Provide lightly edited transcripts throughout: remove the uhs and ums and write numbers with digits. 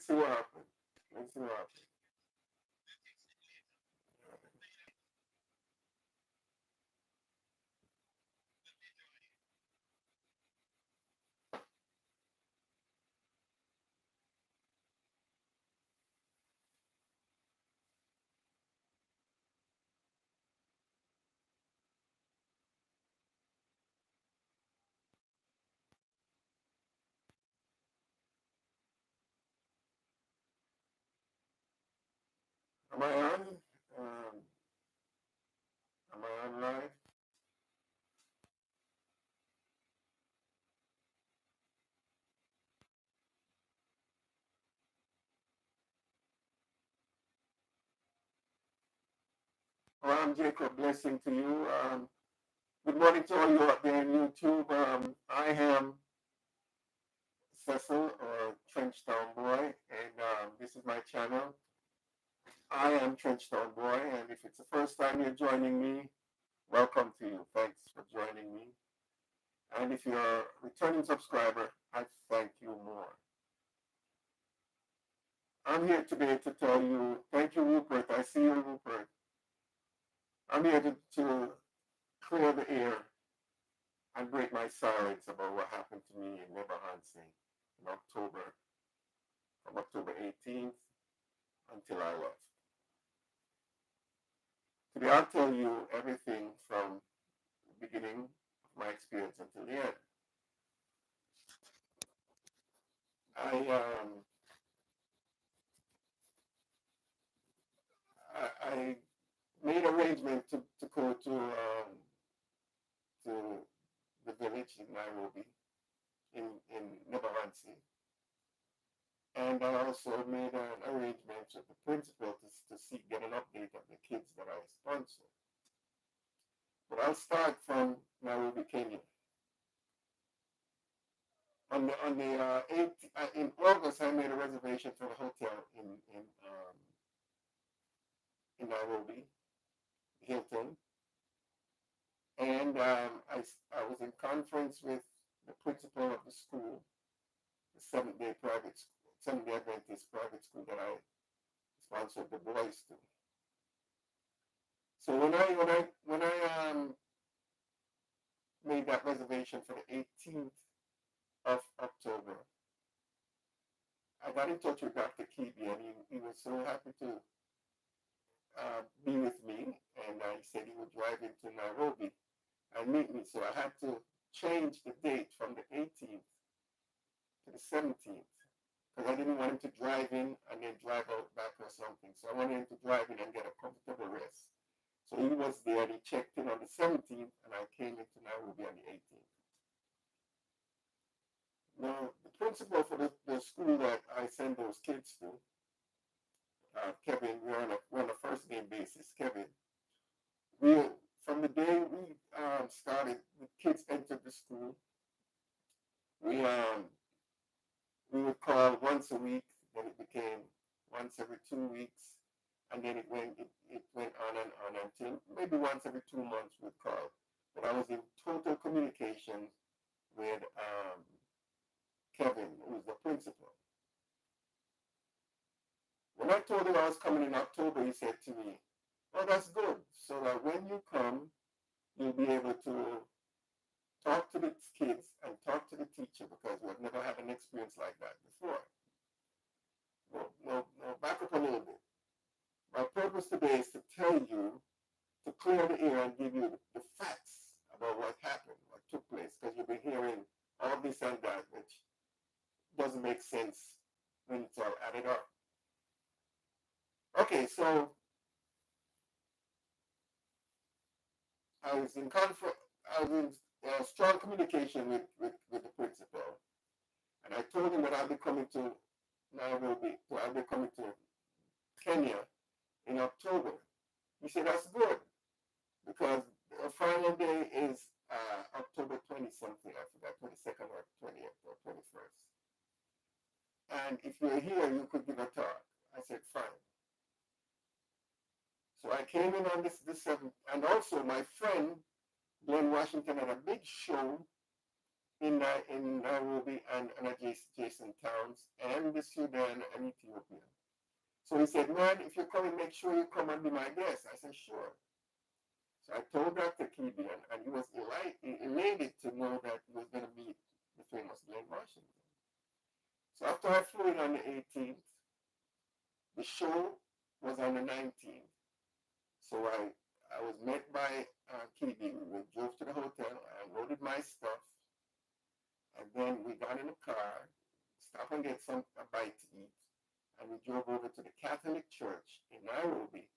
let's see what happens. Let's see what happens. Am I on? Um, am I on live? Well, I'm Jacob. Blessing to you. Good morning to all you out there on YouTube. I am Cecil or Trenchtown Boy, and this is my channel. I am Trenchtown Boy, and if it's the first time you're joining me, welcome to you. Thanks for joining me. And if you're a returning subscriber, I thank you more. I'm here today to tell you, thank you, Rupert. I see you, Rupert. I'm here to clear the air and break my silence about what happened to me in NYABOHANSE in October, from October 18th until I left. Today I'll tell you everything from the beginning of my experience until the end. I made arrangement to go to the village in Nairobi in NYABOHANSE. And I also made an arrangement with the principal to get an update of the kids that I sponsor. But I'll start from Nairobi, Kenya. In August, I made a reservation for a hotel in Nairobi, Hilton, and I was in conference with the principal of the school, the Seventh Day Adventist private school that I sponsored the boys to. So when I made that reservation for the 18th of October, I got in touch with Dr. Kibi, and he was so happy to be with me, and he said he would drive into Nairobi and meet me. So I had to change the date from the 18th to the 17th because I didn't want him to drive in and then drive out back or something. So I wanted him to drive in and get a comfortable rest. So he was there and he checked in on the 17th, and I came into Nairobi on the 18th. Now, the principal for the school that I send those kids to, Kevin, we're on a first name basis. Kevin, from the day we started, the kids entered the school. We would call once a week, then it became once every 2 weeks, and then it went on and on until maybe once every 2 months we'd call. But I was in total communication with Kevin, who was the principal. When I told him I was coming in October, he said to me, "Oh, that's good. So that when you come, you'll be able to talk to the kids and talk to the teacher because we've never had an experience like that before." Now, back up a little bit. My purpose today is to tell you, to clear the air and give you the facts about what happened, what took place, because you've been hearing all this and that, which doesn't make sense when it's all added up. Okay, so I was in strong communication with the principal, and I told him that I'll be coming to Nairobi, I'll be coming to Kenya in October. He said, "That's good, because the final day is October 20 something, I forgot, 22nd or 20th or 21st. And if you're here, you could give a talk." I said, "Fine." So I came in on this 7th, and also my friend Glenn Washington had a big show in Nairobi and adjacent towns, and the Sudan and Ethiopia. So he said, man, if you're coming, make sure you come and be my guest. I said, sure. So I told Dr. Kibian, and he was elated to know that he was going to meet the famous Glenn Washington. So after I flew in on the 18th, the show was on the 19th. So I was met by Kibi. We drove to the hotel. I loaded my stuff. And then we got in the car, stopped and get a bite to eat. And we drove over to the Catholic Church in Nairobi,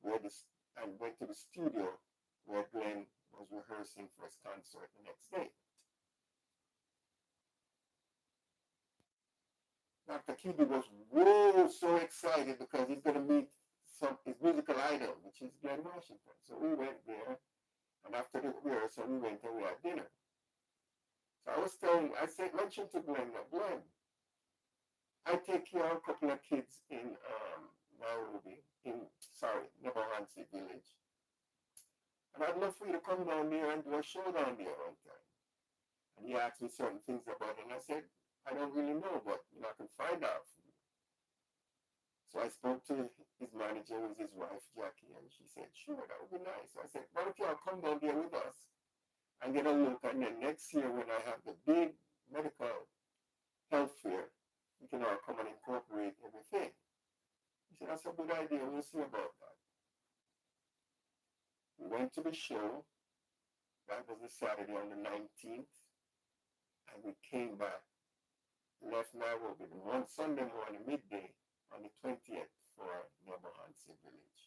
and went to the studio where Glenn was rehearsing for his concert the next day. Dr. Kibi was so excited because he's going to meet his musical idol, which is Glenn Washington. So we went there, and after the rehearsal, we went and we had dinner. So I mentioned to Glenn that, Glenn, I take care of a couple of kids in Nairobi, NYABOHANSE village. And I'd love for you to come down there and do a show down there one time. And he asked me certain things about it, and I said, I don't really know, but I can find out for you. So I spoke to his manager, who was his wife, Jackie, and she said, sure, that would be nice. So I said, why don't you all come down there with us and get a look, and then next year when I have the big medical health fair, we can all come and incorporate everything. He said, that's a good idea, we'll see about that. We went to the show. That was the Saturday on the 19th, and we came back, left Nairobi one Sunday morning, midday, on the 20th for NYABOHANSE village.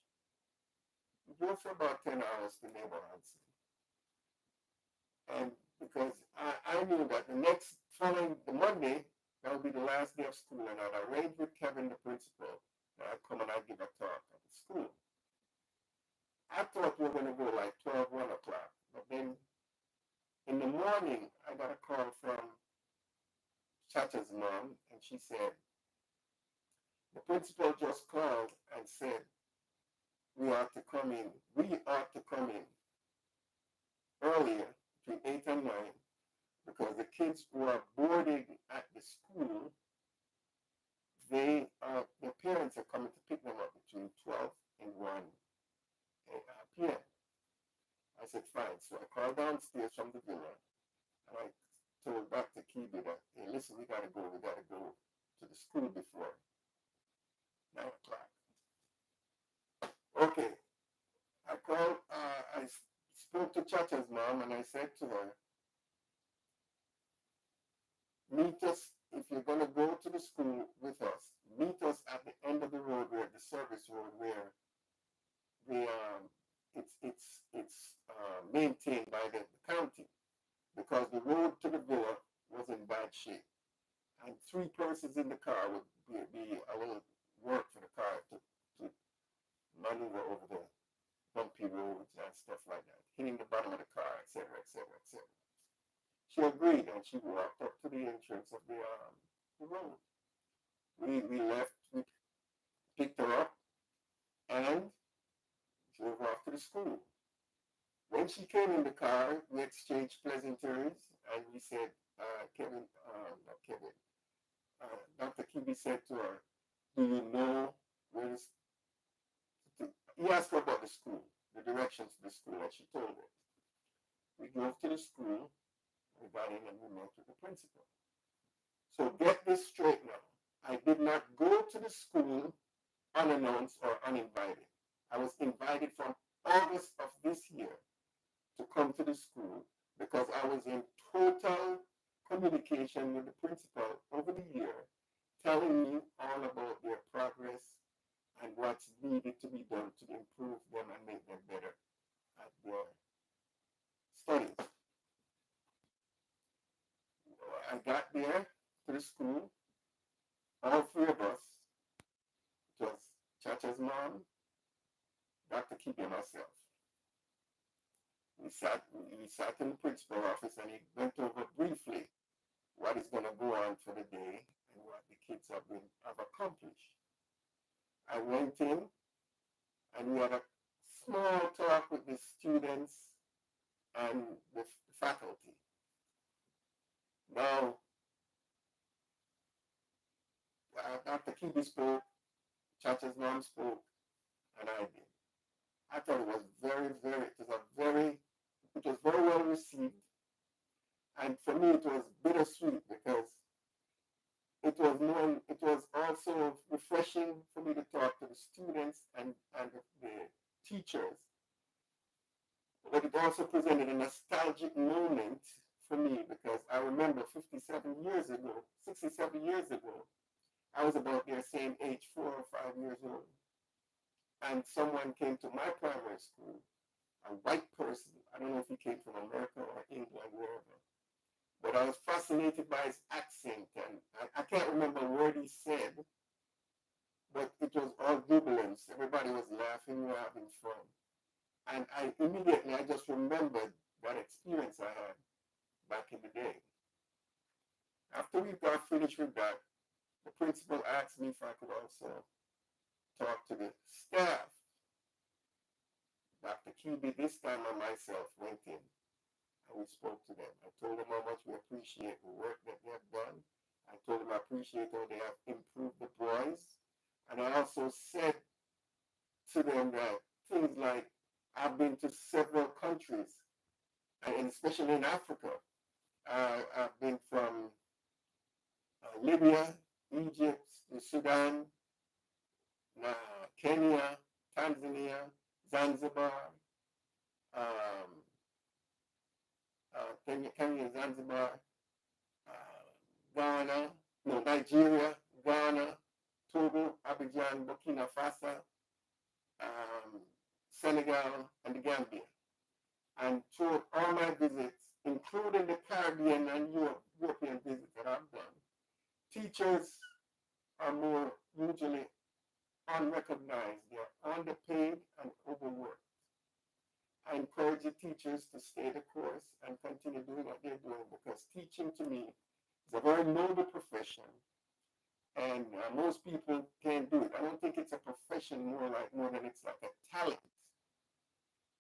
We drove for about 10 hours to NYABOHANSE. And because I knew that the Monday, that would be the last day of school, and I'd arranged with Kevin, the principal, that I'd come and I'd give a talk at the school. I thought we were going to go like 1 o'clock, but then in the morning, I got a call from Chacha's mom, and she said, the principal just called and said, we ought to come in earlier, between 8 and 9, because the kids who are boarding at the school, their parents are coming to pick them up between 12 and 1 p.m. I said, fine. So I called downstairs from the villa, and I told Dr. Kibi that, hey, listen, we got to go to the school before 9 o'clock. Okay. I spoke to Chacha's mom, and I said to her, meet us, if you're going to go to the school with us, meet us at the end of the road, where the service road, where it's maintained by the county, because the road to the villa was in bad shape, and 3 persons in the car would be a little work for the car to maneuver over the bumpy roads and stuff like that, hitting the bottom of the car, etc., etc., etc. She agreed, and she walked up to the entrance of the road. We left, we picked her up, and drove off to the school. When she came in the car, we exchanged pleasantries, and we said, Dr. Kibi said to her, do you know where he asked her about the school, the directions to the school, and she told him. We drove to the school, we got in, and we met with the principal. So get this straight now. I did not go to the school unannounced or uninvited. I was invited from August of this year to come to the school because I was in total communication with the principal over the year, telling me all about their progress and what's needed to be done to improve them and make them better at their studies. I got there to the school, all 3 of us. It was Chacha's mom, Dr. Kibi, and myself. We sat in the principal's office, and he went over briefly what is going to go on for the day and what the kids have accomplished. I went in, and we had a small talk with the students and the faculty. Now, Dr. Kibi spoke, Chacha's mom spoke, and I did. I thought it was it was very well received. And for me, it was bittersweet because it was also refreshing for me to talk to the students and the teachers. But it also presented a nostalgic moment for me because I remember 67 years ago, I was about their same age, 4 or 5 years old. And someone came to my primary school, a white person. I don't know if he came from America or England, wherever. But I was fascinated by his accent, and I can't remember a word he said, but it was all jubilance. Everybody was laughing, we were having fun. And I just remembered that experience I had back in the day. After we got finished with that, the principal asked me if I could also talk to the staff. Dr. QB this time and myself went in and we spoke to them. I told them how much we appreciate the work that they have done. I told them I appreciate how they have improved the boys. And I also said to them that things like I've been to several countries, and especially in Africa. I've been from Libya, Egypt, Sudan, Kenya, Tanzania, Zanzibar, um, Kenya, Zanzibar, Ghana, no, Nigeria, Ghana, Togo, Abidjan, Burkina Faso, Senegal, and the Gambia. And through all my visits, including the Caribbean and European visits that I've done, teachers are more usually unrecognized. They're underpaid and overworked. I encourage the teachers to stay the course and continue doing what they're doing because teaching to me is a very noble profession, and most people can't do it. I don't think it's a profession more than it's like a talent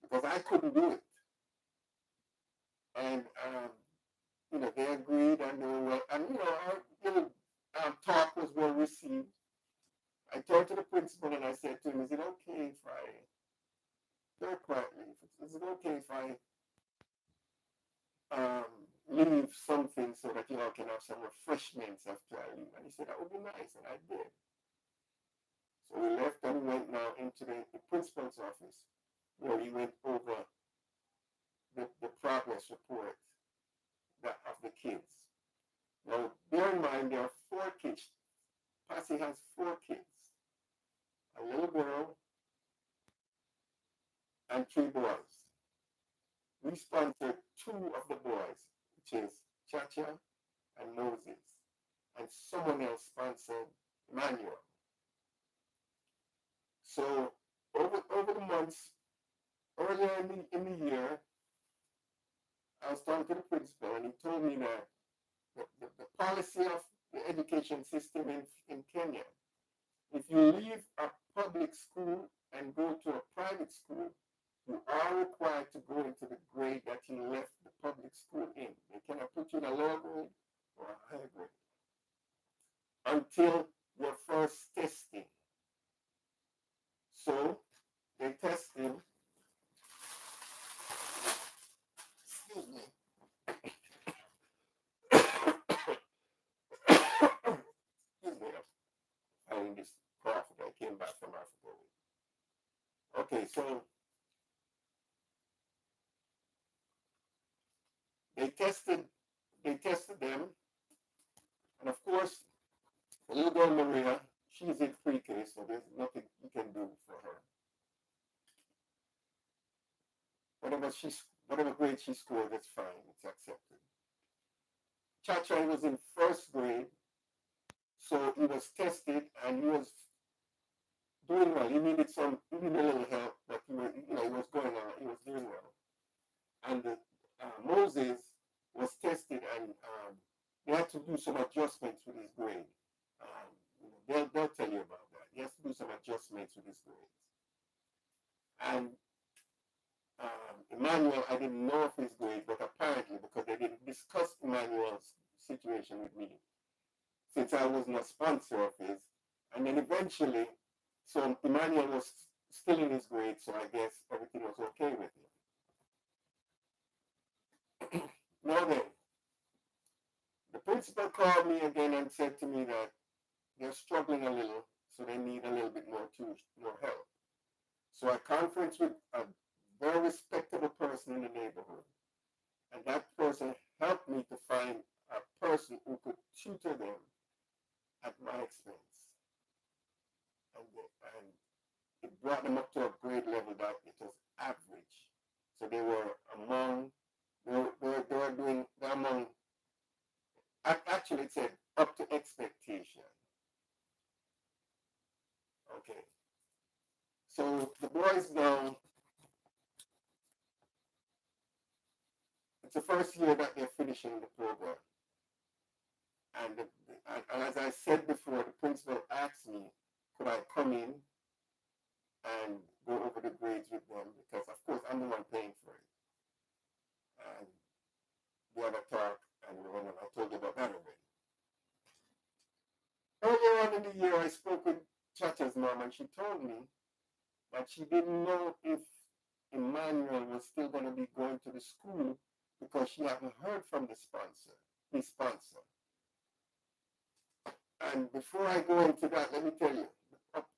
because I couldn't do it. And they agreed, and they were well, and our little talk was well received. I turned to the principal and I said to him, "Is it okay if I?" Very quietly, "Is it okay if I leave something so that you all can have some refreshments after I leave?" And he said, "That would be nice," and I did. So we left and went now into the principal's office where he went over the progress report of the kids. Now, bear in mind, there are 4 kids. Passy has 4 kids. A little girl and 3 boys. We sponsored 2 of the boys, which is Chacha and Moses. And someone else sponsored Emmanuel. So over the months, earlier in the year, I was talking to the principal and he told me that the policy of the education system in Kenya, if you leave a public school and go to a private school, you are required to go into the grade that you left the public school in. They cannot put you in a lower grade or a higher grade until your first testing. So they tested. Excuse me. Excuse me. I'm having this cough that I came back from Africa with. Okay, so they tested them, and of course, the little girl Maria, she's in pre-K, so there's nothing you can do for her. Whatever grade she scored, that's fine, it's accepted. Chacha was in first grade, so he was tested and he was doing well. He needed a little help, but he was going on, he was doing well. And Moses was tested and they had to do some adjustments with his grade. They'll tell you about that. He has to do some adjustments with his grades. And Emmanuel, I didn't know of his grade, but apparently, because they didn't discuss Emmanuel's situation with me since I wasn't a sponsor of his. And then eventually, so Emmanuel was still in his grade, so I guess everything was okay with him. Now then, the principal called me again and said to me that they're struggling a little, so they need a little bit more help. So I conferenced with a very respectable person in the neighborhood, and that person helped me to find a person who could tutor them at my expense. And it brought them up to a grade level that it was average. So they were among, they're among, actually it said up to expectation. Okay. So the boys now, it's the first year that they're finishing the program. And as I said before, the principal asked me, could I come in and go over the grades with them? Because, of course, I'm the one paying for it. And the other talk, and I told you about that already. Earlier on in the year, I spoke with Chacha's mom, and she told me that she didn't know if Emmanuel was still going to be going to the school because she hadn't heard from his sponsor. And before I go into that, let me tell you,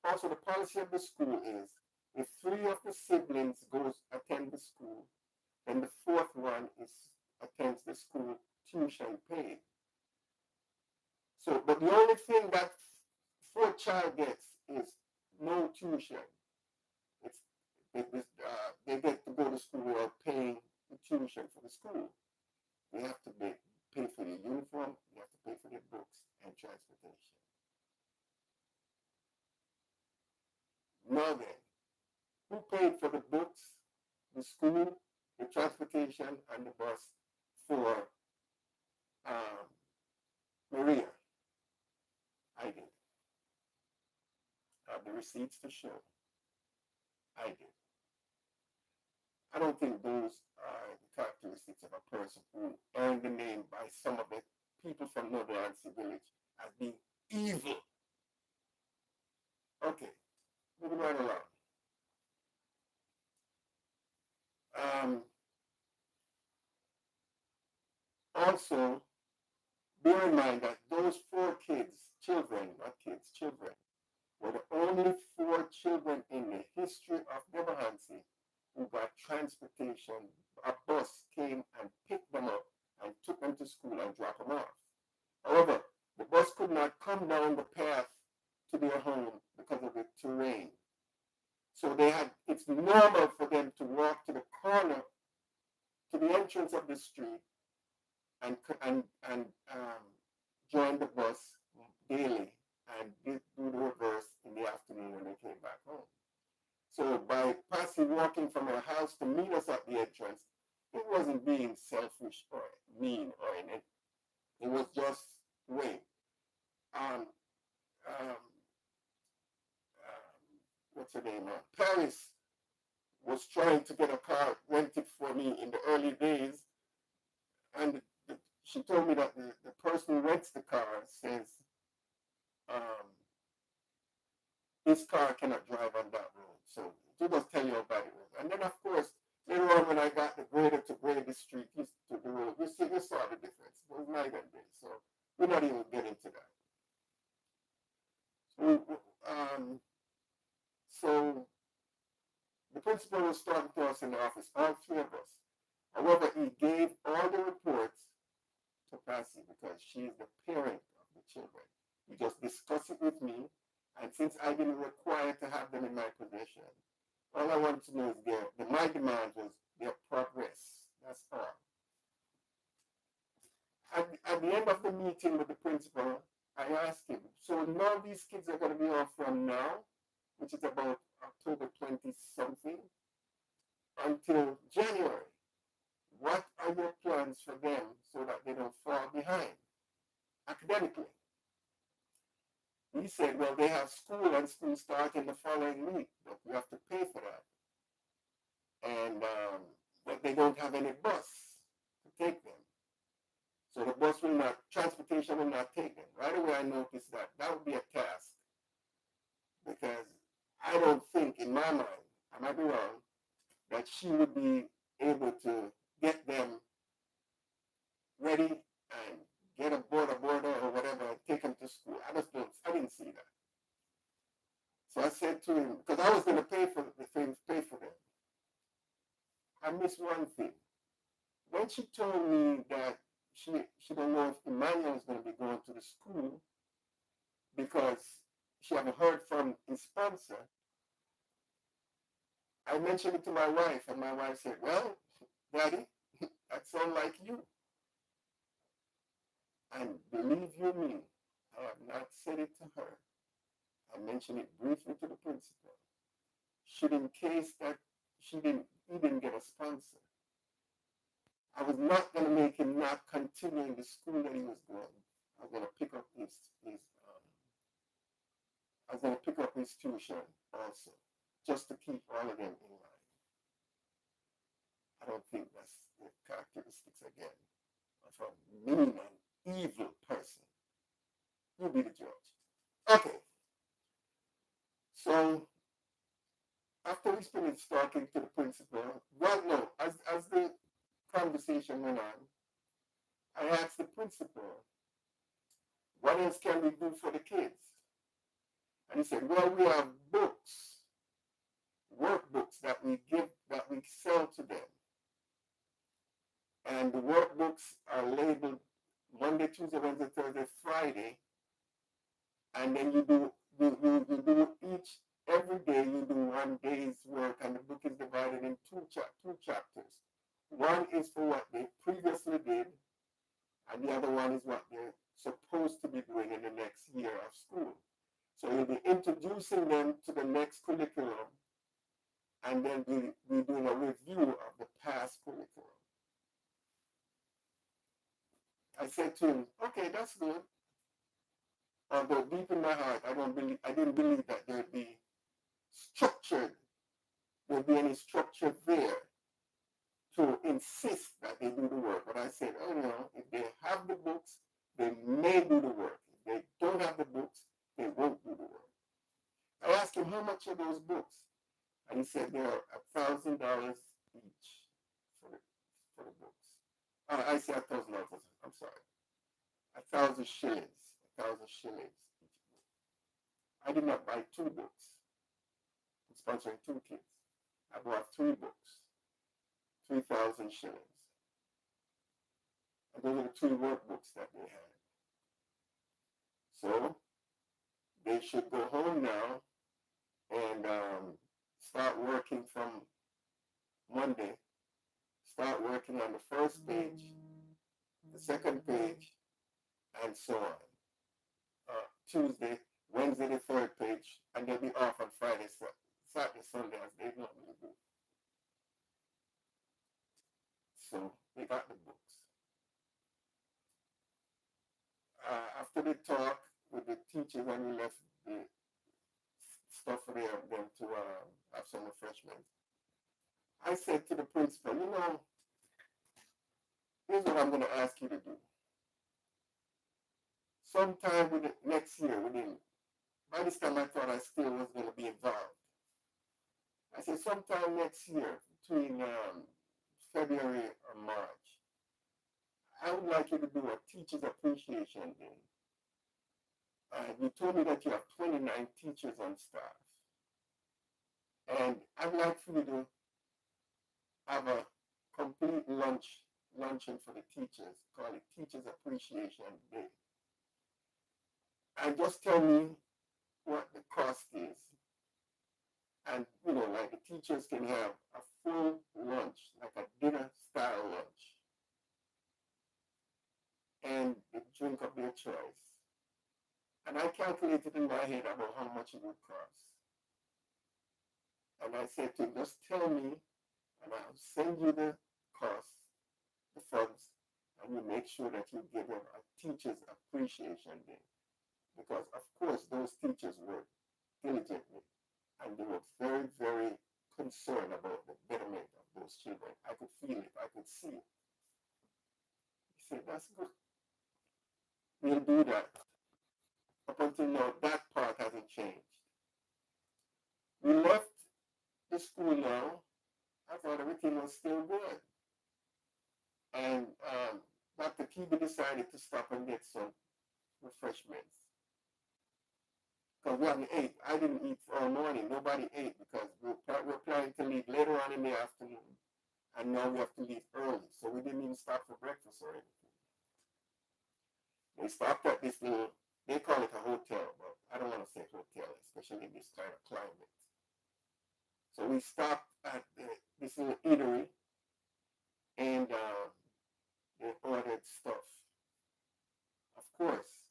also the policy of the school is if 3 of the siblings attend the school, then the 4th one attends the school tuition paid. So, but the only thing that 4th child gets is no tuition. They get to go to school without paying the tuition for the school. They have to pay for their uniform, they have to pay for their books and transportation. Now then, who paid for the books, the school, the transportation, and the bus for Maria? I did. I have the receipts to show. I did. I don't think those are the characteristics of a person who earned the name by some of the people from NYABOHANSE village as being evil. Okay, moving right along. Also, bear in mind that those 4 children, were the only 4 children in the history of NYABOHANSE who got transportation. A bus came and picked them up and took them to school and dropped them off. However, the bus could not come down the path to their home because of the terrain. So it's normal for them to walk to the corner, to the entrance of the street, and join the bus daily and do the reverse in the afternoon when they came back home. So by walking from our house to meet us at the entrance, it wasn't being selfish or mean or anything. It was just the way. What's her name? Paris was trying to get a car rented for me in the early days, and she told me that the person who rents the car says this car cannot drive on that road. So she just tell you how bad it was. And then of course later on when I got the grader to grade the street to the road, you saw the difference. It was night and day. So we're not even getting to that. So the principal was talking to us in the office, all 3 of us. However, he gave all the reports to Patsy because she is the parent of the children. He just discussed it with me, and since I didn't require to have them in my possession, all I wanted to know is my demand was their progress. That's all. At the end of the meeting with the principal, I asked him, so now these kids are going to be off from now, which is about October 20-something, until January. What are your plans for them so that they don't fall behind academically? He said, well, they have school and school starting the following week, but we have to pay for that. And but they don't have any bus to take them. So the bus will not, transportation will not take them. Right away I noticed that that would be a task, because I don't think, in my mind, I might be wrong, that she would be able to get them ready and get aboard a border or whatever and take them to school. I didn't see that. So I said to him, because I was going to pay for the things, pay for them. I missed one thing. When she told me that she don't know if Emmanuel is going to be going to the school because she haven't heard from his sponsor, I mentioned it to my wife, and my wife said, well, Daddy, that sounds like you. And believe you me, I have not said it to her. I mentioned it briefly to the principal. Should in case that he didn't get a sponsor, I was not going to make him not continue in the school that he was going. I was going to pick up his tuition also, just to keep all of them in line. I don't think that's the characteristics again of a mean and evil person. You be the judge. Okay. So after we finished talking to the principal, well, no, as the conversation went on, I asked the principal, what else can we do for the kids? And he said, well, we have books, workbooks that we sell to them. And the workbooks are labeled Monday, Tuesday, Wednesday, Thursday, Friday. And then you do every day you do 1 day's work, and the book is divided in two chapters. One is for what they previously did, and the other one is what they're supposed to be doing in the next year of school. So we'll be introducing them to the next curriculum, and then we're doing a review of the past curriculum. I said to him, okay, that's good. Although deep in my heart, I didn't believe that there'd be any structure there to insist that they do the work. But I said, oh no, if they have the books, they may do the work. If they don't have the books, they won't do the work. I asked him, how much are those books? And he said they're $1,000 each for the books. I said $1,000, I'm sorry. 1,000 shillings. 1,000 shillings each book. I did not buy 2 books. I'm sponsoring 2 kids. I bought 3 books. 3,000 shillings. And those are the 3 workbooks that they had. So they should go home now and start working from Monday. Start working on the first page, the second page, and so on. Tuesday, Wednesday, the 3rd page, and they'll be off on Friday, Saturday, Sunday, as they normally do. So they got the books. After the talk with the teachers, and we left the stuff for them to have some refreshments, I said to the principal, here's what I'm going to ask you to do. Sometime next year, by this time I thought I still was going to be involved. I said sometime next year, between February or March, I would like you to do a Teachers Appreciation Day. You told me that you have 29 teachers on staff. And I'd like for you to have a complete luncheon for the teachers, call it Teachers Appreciation Day. And just tell me what the cost is. And, like the teachers can have a full lunch, like a dinner-style lunch, and a drink of their choice. And I calculated in my head about how much it would cost. And I said to him, just tell me, and I'll send you the cost, the funds, and you make sure that you give them a Teachers Appreciation Day. Because, of course, those teachers work diligently, and they were very, very concerned about the betterment of those children. I could feel it. I could see it. He said, that's good. we'll do that. Up until now, that part hasn't changed. We left the school now. I thought everything was still good. And Dr. Kiba decided to stop and get some refreshments. Because we hadn't ate. I didn't eat all morning. Nobody ate because we're planning to leave later on in the afternoon. And now we have to leave early. So we didn't even stop for breakfast or anything. We stopped at this little, they call it a hotel, but I don't want to say hotel, especially in this kind of climate. So we stopped at this little eatery and they ordered stuff. Of course,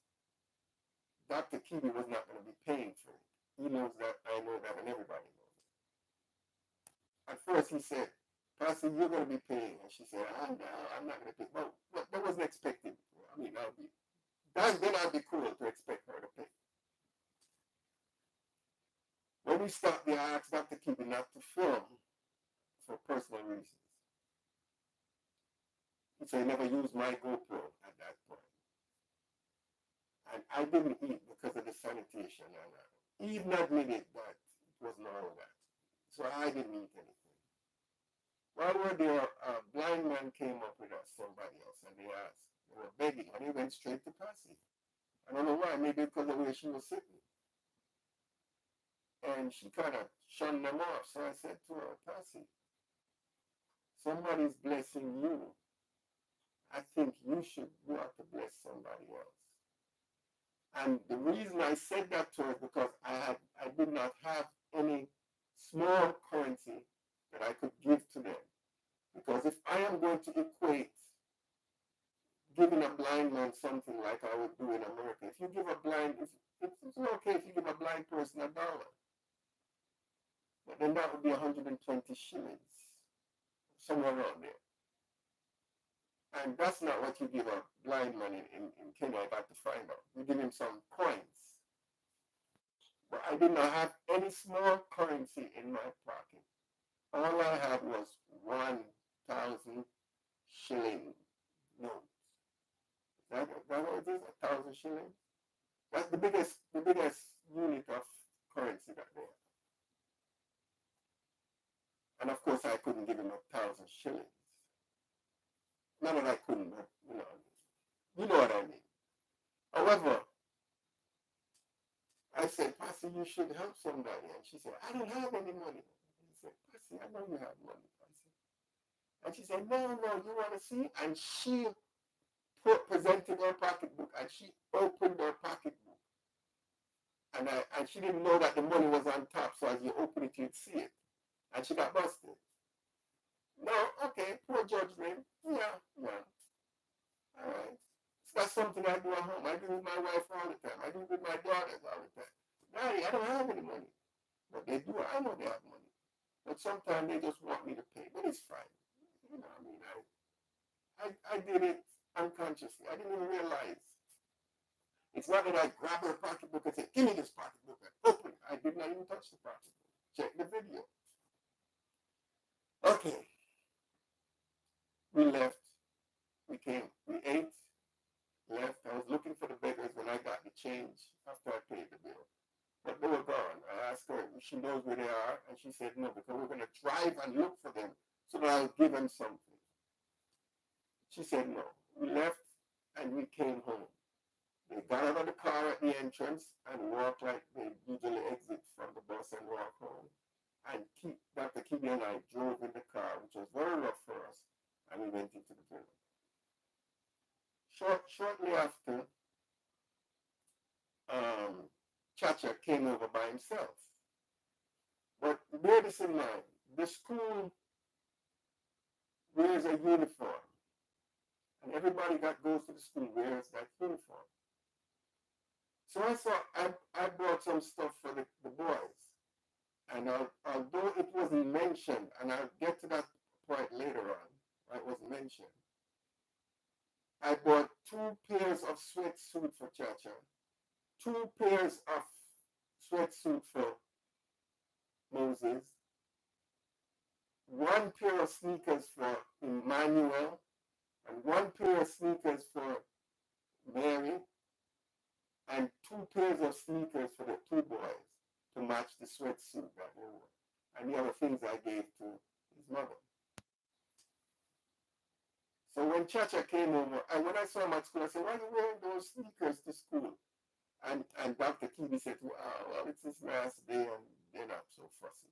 Dr. Kibi was not going to be paying for it. He knows that, I know that, and everybody knows it. At first he said, Pastor, you're going to be paying. And she said, no, I'm not going to pay. Well, that wasn't expected. I mean, then I'd be cool to expect her to pay. When we stopped there, I asked Dr. Kibi not to film for personal reasons. He said he never used my GoPro at that point. And I didn't eat because of the sanitation. And he even admitted that it wasn't all that. So I didn't eat anything. While we were there, a blind man came up with us, somebody else, and they were begging, and he went straight to Patsy. I don't know why, maybe because of the way she was sitting. And she kind of shunned them off. So I said to her, Patsy, somebody's blessing you. I think you have to bless somebody else. And the reason I said that to her is because I did not have any small currency that I could give to them. Because if I am going to equate giving a blind man something like I would do in America, if you give a blind, it's okay if you give a blind person $1. But then that would be 120 shillings, somewhere around there. And that's not what you give a blind man in Kenya. I got to find out. You give him some coins. But I did not have any small currency in my pocket. All I had was 1,000 shilling notes. Is that what it is? 1,000 shillings? That's the biggest unit of currency that they have. And of course I couldn't give him 1,000 shillings. Not that I couldn't, but you know what I mean. However, I said, Pastor, you should help somebody. And she said, I don't have any money. I said, Pastor, I know you have money, Pastor. And she said, no, you want to see? And she presented her pocketbook, and she opened her pocketbook. And she didn't know that the money was on top, so as you open it, you'd see it. And she got busted. No, okay, poor judgment. Yeah. All right. So that's something I do at home. I do with my wife all the time. I do with my daughters all the time. Daddy, I don't have any money. But they do. I know they have money. But sometimes they just want me to pay. But it's fine. I did it unconsciously. I didn't even realize. It's not that I grab her pocketbook and say, give me this pocketbook and open it. I did not even touch the pocketbook. Check the video. Okay. We left. We ate, left. I was looking for the beggars when I got the change after I paid the bill. But they were gone. I asked her if she knows where they are, and she said no, because we're going to drive and look for them so that I'll give them something. She said no. We left, and we came home. They got out of the car at the entrance and walked like they usually exit from the bus and walk home. And Dr. Kibi and I drove in the car, which was very rough for us, and we went into the village. Shortly after, Chacha came over by himself. But bear this in mind, the school wears a uniform. And everybody that goes to the school wears that uniform. So I brought some stuff for the boys. And although it wasn't mentioned, and I'll get to that point later on, it wasn't mentioned, I bought 2 pairs of sweatsuit for Chacha, 2 pairs of sweatsuit for Moses, 1 pair of sneakers for Emmanuel, and 1 pair of sneakers for Mary, and 2 pairs of sneakers for the 2 boys to match the sweatsuit that they wore, and the other things I gave to his mother. So when Chacha came over, and when I saw him at school, I said, "Why are you wearing those sneakers to school?" And Dr. Kibi said, well, it's his last day and they're not so fussy.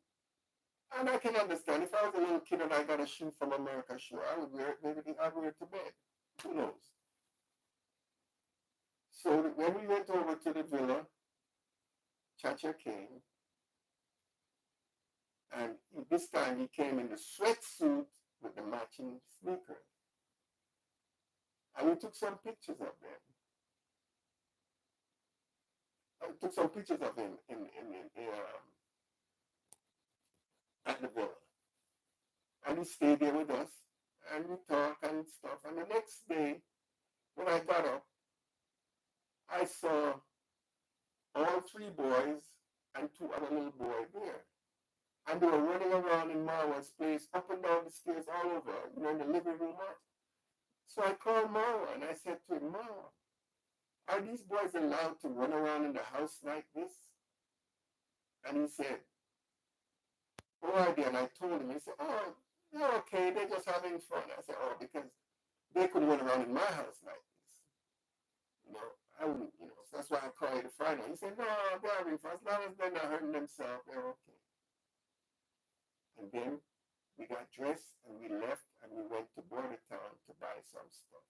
And I can understand. If I was a little kid and I got a shoe from America, sure, I would wear it. Maybe I'd wear it to bed. Who knows? So when we went over to the villa, Chacha came. And this time he came in the sweatsuit with the matching sneakers. And we took some pictures of them. I took some pictures of him at the villa. And he stayed there with us. And we talked and stuff. And the next day, when I got up, I saw all 3 boys and 2 other little boys there. And they were running around in Marwa's place, up and down the stairs, all over, in the living room. So I called Marwa and I said to him, "Marwa, are these boys allowed to run around in the house like this?" And he said, "Oh, I did." And I told him, he said, "Oh, they're okay, they're just having fun." I said, "Oh, because they could run around in my house like this. I wouldn't, so that's why I call it a Friday." He said, "No, they're having fun. As long as they're not hurting themselves, they're okay." And then we got dressed and we left and we went to Border Town to buy some stuff.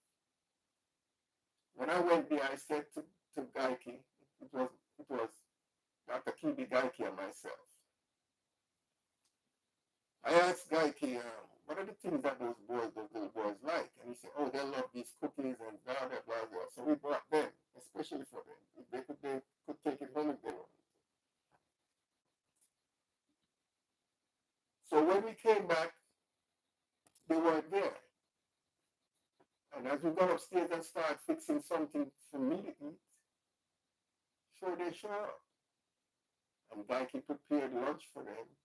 When I went there, I said to Gaiki, it was Dr. Kibi, Gaiki, and myself. I asked Gaiki, what are the things that those little boys like? And he said, "Oh, they love these cookies and blah, blah, blah, blah." So we brought them, especially for them. If they could take it home if they wanted. So when we came back, they weren't there. And as we got upstairs and started fixing something for me to eat, sure they show up. And Gaiki prepared lunch for them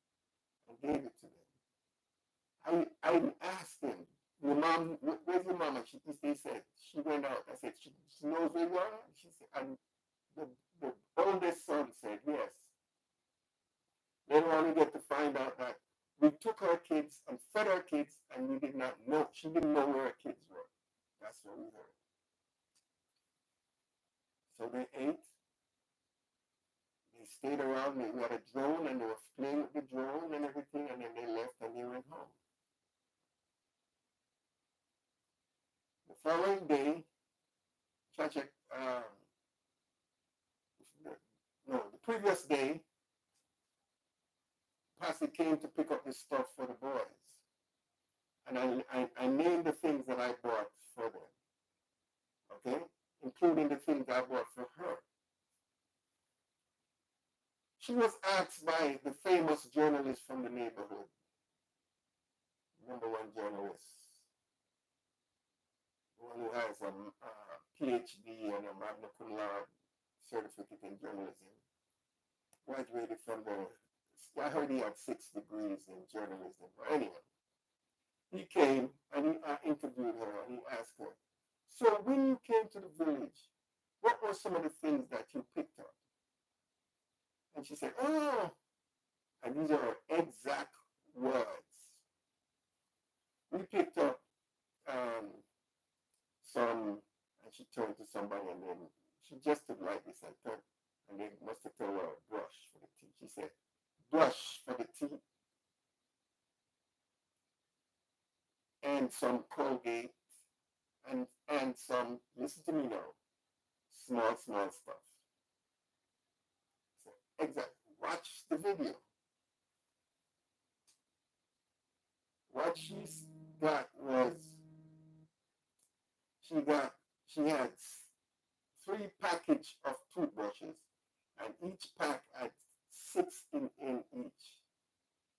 and gave it to them. I asked them, "Your mom, where's your mama?" They said, "She went out." I said, she knows where you are?" She said, and the oldest son said, "Yes." Later on, we get to find out that we took our kids and fed our kids, and we did not know, she didn't know where our kids were. That's what we heard. So they ate. They stayed around. We had a drone, and they were playing with the drone and everything, and then they left and they went home. The following day, Chacha, the previous day, Pastor came to pick up the stuff for the boys. And I named the things that I bought for them. Okay? Including the things I bought for her. She was asked by the famous journalist from the neighborhood, #1 journalist, one who has a PhD and a magna cum laude certificate in journalism, graduated from I heard he had 6 degrees in journalism. But anyway, he came and he interviewed her and he asked her, "So when you came to the village, what were some of the things that you picked up?" And she said, "Oh," and these are her exact words, "We picked up some," and she turned to somebody and then she gestured like this and turned, and they must have told her a brush for the teeth. She said, "Brush for the teeth and some Colgate and some," listen to me now, small stuff." So, exactly. Watch the video. What she got was she had 3 packages of toothbrushes, and each pack had 6 in each.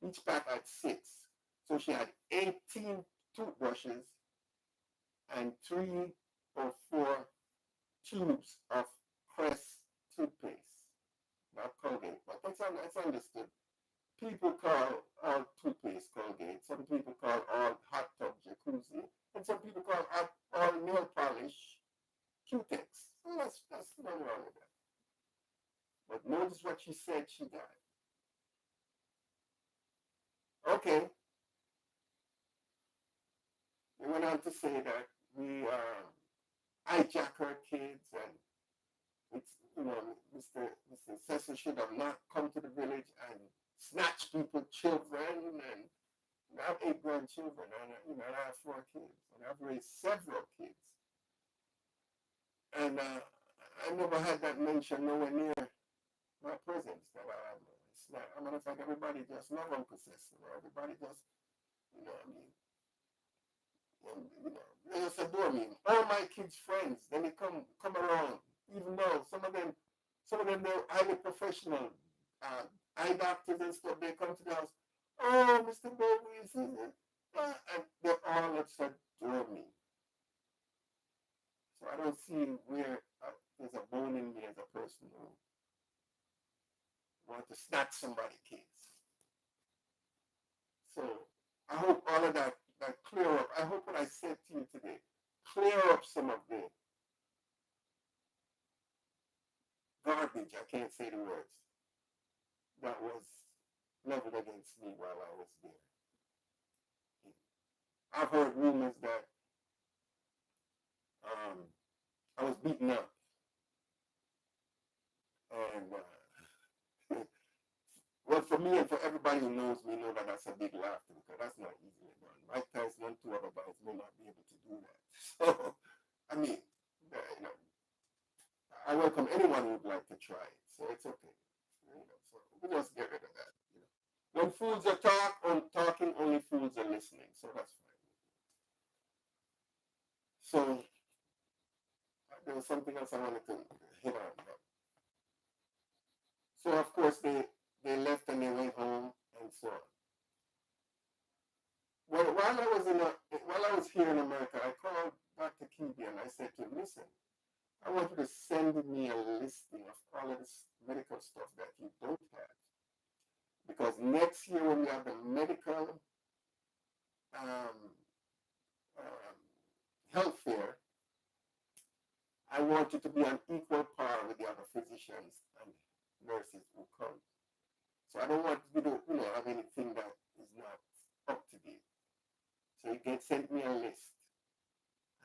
Each pack had 6. So she had 18 toothbrushes and 3 or 4 tubes of Crest toothpaste. Not Colgate, but that's understood. People call all toothpaste Colgate. Some people call all hot tub Jacuzzi. And some people call all nail polish Q-Tex. So that's nothing wrong with that. But notice what she said she got. Okay. They went on to say that we hijack her kids and it's, Mr. Cecil should have not come to the village and snatch people's children and I have 8 grandchildren and I have 4 kids and I've raised several kids. And I never had that mentioned nowhere near my presence that it's not, a matter of fact, everybody just love Uncle Cecil. Everybody just, they just adore me. All my kids' friends, then they come around, even though some of them they're highly professional, eye doctors and stuff. They come to the house. Oh, Mr. Bowie, and they all just adore me. So I don't see where there's a bone in me as a person who want to snatch somebody's kids. So I hope all of that clear up. I hope what I said to you today clear up some of the garbage, I can't say the words, that was leveled against me while I was there. I've heard rumors that I was beaten up. And, well, for me and for everybody who knows me, know that that's a big laughter because that's not easily done. Mike Tyson and 2 other guys may not be able to do that. So, I mean, I welcome anyone who would like to try it. So it's okay. So we just get rid of that. When fools are talking, only fools are listening. So that's fine. So there was something else I wanted to hit on. So of course they left and they went home and so on. Well, while I was here in America, I called Dr. Keeby and I said to him, listen, I want you to send me a listing of all of this medical stuff that you don't have. Because next year when we have the medical health fair, I want you to be on equal par with the other physicians and nurses who come. So I don't want you to have anything that is not up to date. So he sent me a list.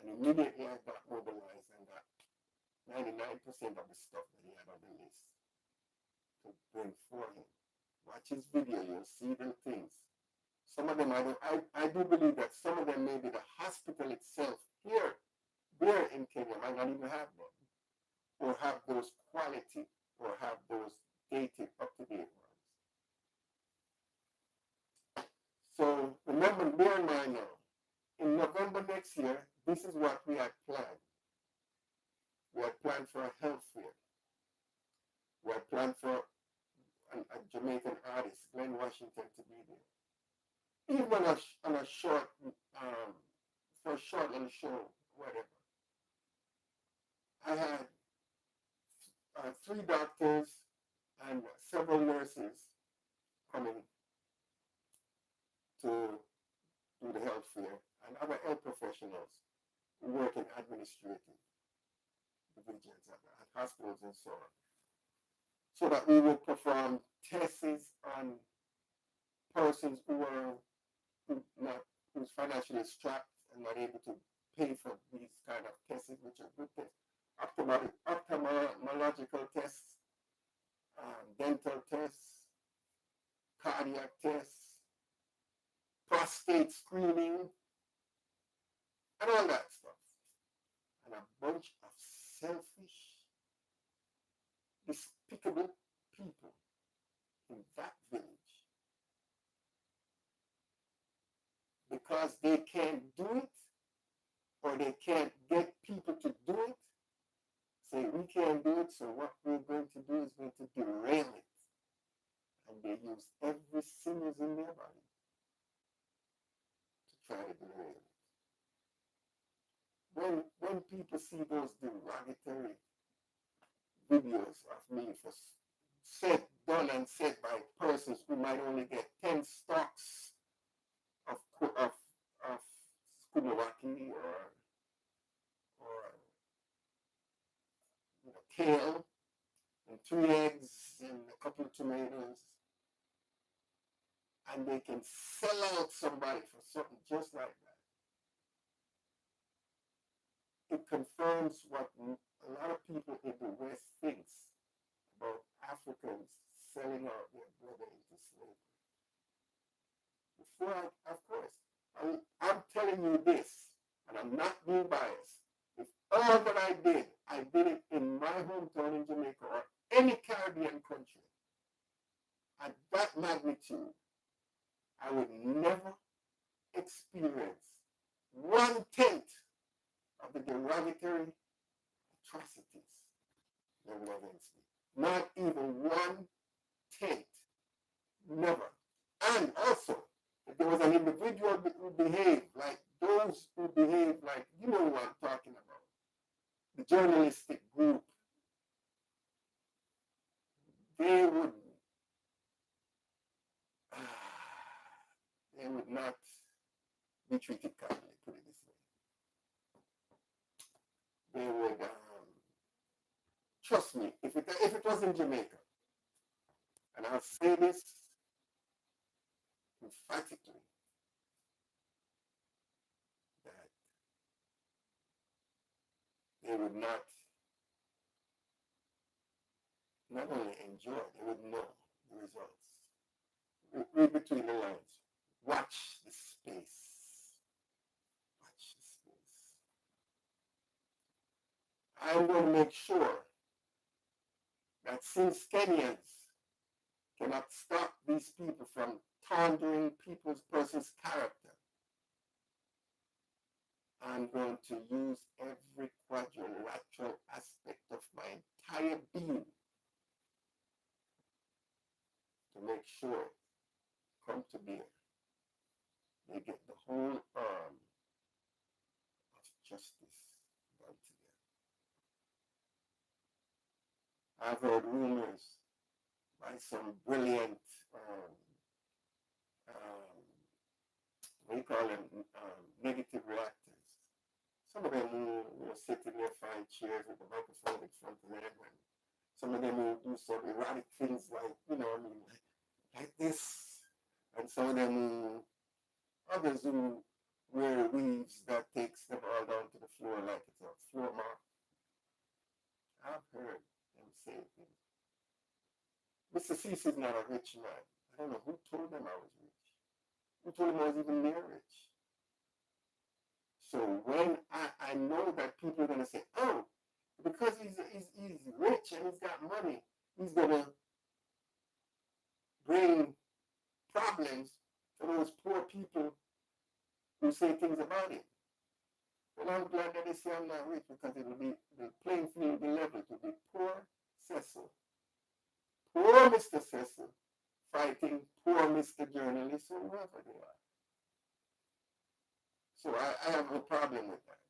And immediately I got mobilized and got 99% of the stuff that he had on the list to bring for him. Watch his video, you'll see the things. Some of them, I do believe that some of them maybe the hospital itself here in Kenya might not even have them. Or have those quality, or have those dated, up-to-date ones. So remember, bear in mind now, in November next year, this is what we had planned. We had planned for a health fair. We had planned for a Jamaican artist, Glenn Washington, to be there. Even on a short, for a short little show, whatever. I had 3 doctors and several nurses coming to do the health fair and other health professionals who work in administrative divisions at hospitals and so on. So that we would perform tests on persons who's financially strapped and not able to pay for these kind of tests, which are good tests. Ophthalmological tests, dental tests, cardiac tests, prostate screening, and all that stuff. And a bunch of selfish, despicable people in that village, because they can't do it or they can't get people to do it, say we can't do it, so what we're going to do is going to derail it. And they use every sinews in their body to try to derail it. When people see those derogatory videos of me done and said by persons who might only get 10 stalks of skumawaki or kale and 3 eggs and a couple of tomatoes, and they can sell out somebody for something just like that. It confirms what a lot of people in the West thinks about Africans selling out their brother into slavery. Before of course, I'm telling you this, and I'm not being biased. If all that I did it in my hometown in Jamaica or any Caribbean country, at that magnitude, I would never experience 1/10 of the derogatory atrocities that were against me. Not even 1/10. Never. And also, if there was an individual who behaved like those who behave like, you know what I'm talking about, the journalistic group, they would not be treated kindly, put it this way. They would, trust me, if it was in Jamaica, and I'll say this emphatically, that they would not only enjoy, they would know the results. Read between the lines. Watch the space. Watch the space. I will make sure that since Kenyans cannot stop these people from taunting person's character, I'm going to use every quadrilateral aspect of my entire being to make sure come to bear. They get the whole arm of justice done to them. I've heard rumors by some brilliant, what do you call them, negative reactors. Some of them who sit in their fine chairs with the microphone in front of them, and some of them will do some erotic things like, like this, and some of them others who wear weaves that takes them all down to the floor like it's a floor mat. I've heard them say things. Mr. Cease is not a rich man. I don't know who told them I was rich. Who told them I was even near rich? So when I know that people are going to say, oh, because he's rich and he's got money, he's going to bring problems to those poor people who say things about it. Well, I'm glad that they say I'm not rich, because it will be, the playing field will be level. It will be poor Cecil, poor Mr. Cecil, fighting poor Mr. Journalist, or whoever they are. So I have no problem with that.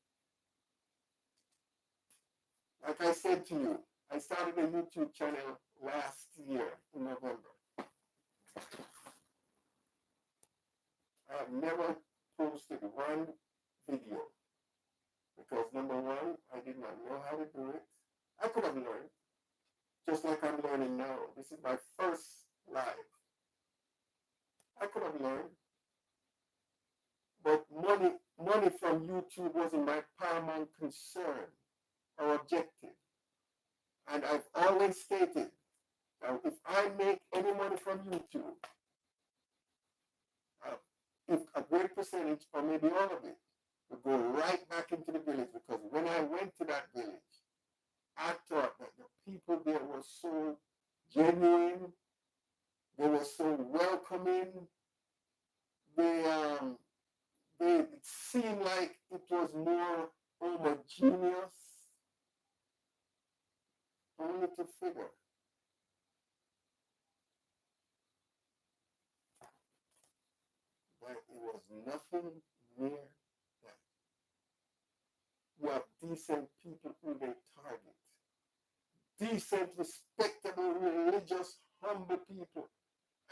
Like I said to you, I started a YouTube channel last year in November. I have never posted one video because, number one, I did not know how to do it. I could have learned, just like I'm learning now. This is my first live. I could have learned, but money from YouTube wasn't my paramount concern or objective. And I've always stated that if I make any money from YouTube, if a great percentage, or maybe all of it, will go right back into the village, because when I went to that village, I thought that the people there were so genuine, they were so welcoming, it seemed like it was more homogeneous, only to figure that it was nothing near that. You have decent people who they target, decent, respectable, religious, humble people,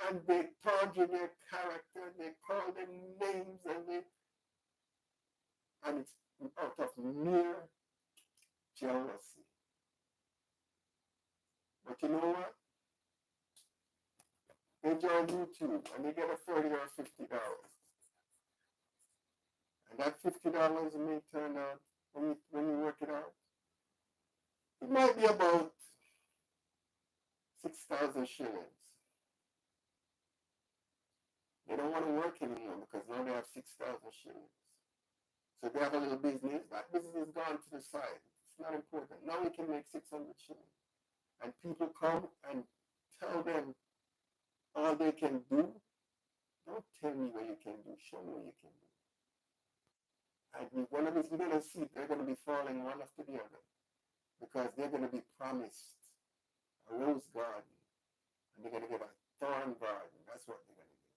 and they target their character, they call them names, and it's out of mere jealousy. But you know what? They join YouTube and they get a $30 or $50. And that $50 may turn out, when you work it out, it might be about 6,000 shillings. They don't want to work anymore because now they have 6,000 shillings. So they have a little business. That business is gone to the side. It's not important. Now we can make 600 shillings. And people come and tell them all they can do. Don't tell me what you can do. Show me what you can do. And one of these, you're going to see they're going to be falling one after the other because they're going to be promised a rose garden and they're going to get a thorn garden. That's what they're going to get.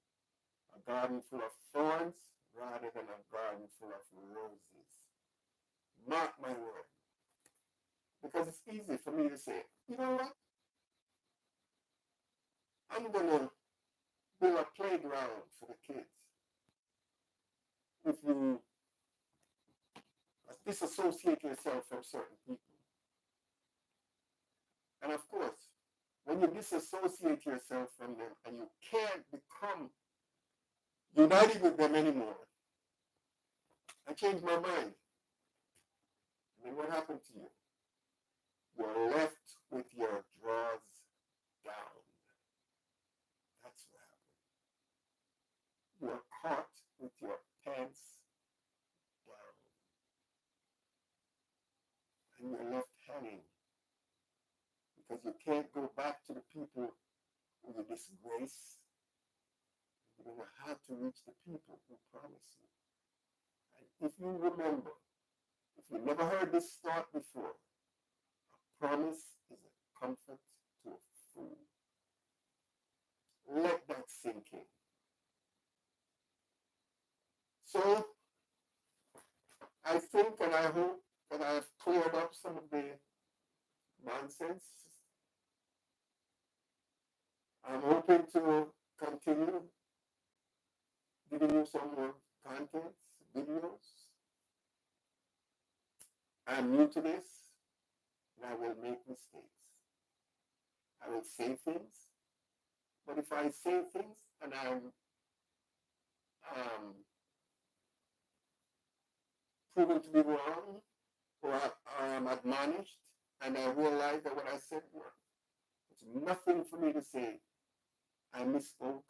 A garden full of thorns rather than a garden full of roses. Mark my word. Because it's easy for me to say, you know what? I'm going to build a playground for the kids. If you disassociate yourself from certain people. And of course, when you disassociate yourself from them and you can't become united with them anymore, I changed my mind. And then what happened to you? You're left with your drawers down. That's what happened. You're caught with your pants down. And you're left hanging. Because you can't go back to the people who you disgrace. You're going to have to reach the people who promise you. And if you remember, if you never heard this thought before, a promise is a comfort to a fool. Let that sink in. So, I think and I hope that I have cleared up some of the nonsense. I'm hoping to continue giving you some more content, videos. I'm new to this, and I will make mistakes. I will say things, but if I say things and I'm proven to be wrong, or I am admonished, and I realize that what I said worked, it's nothing for me to say, I misspoke,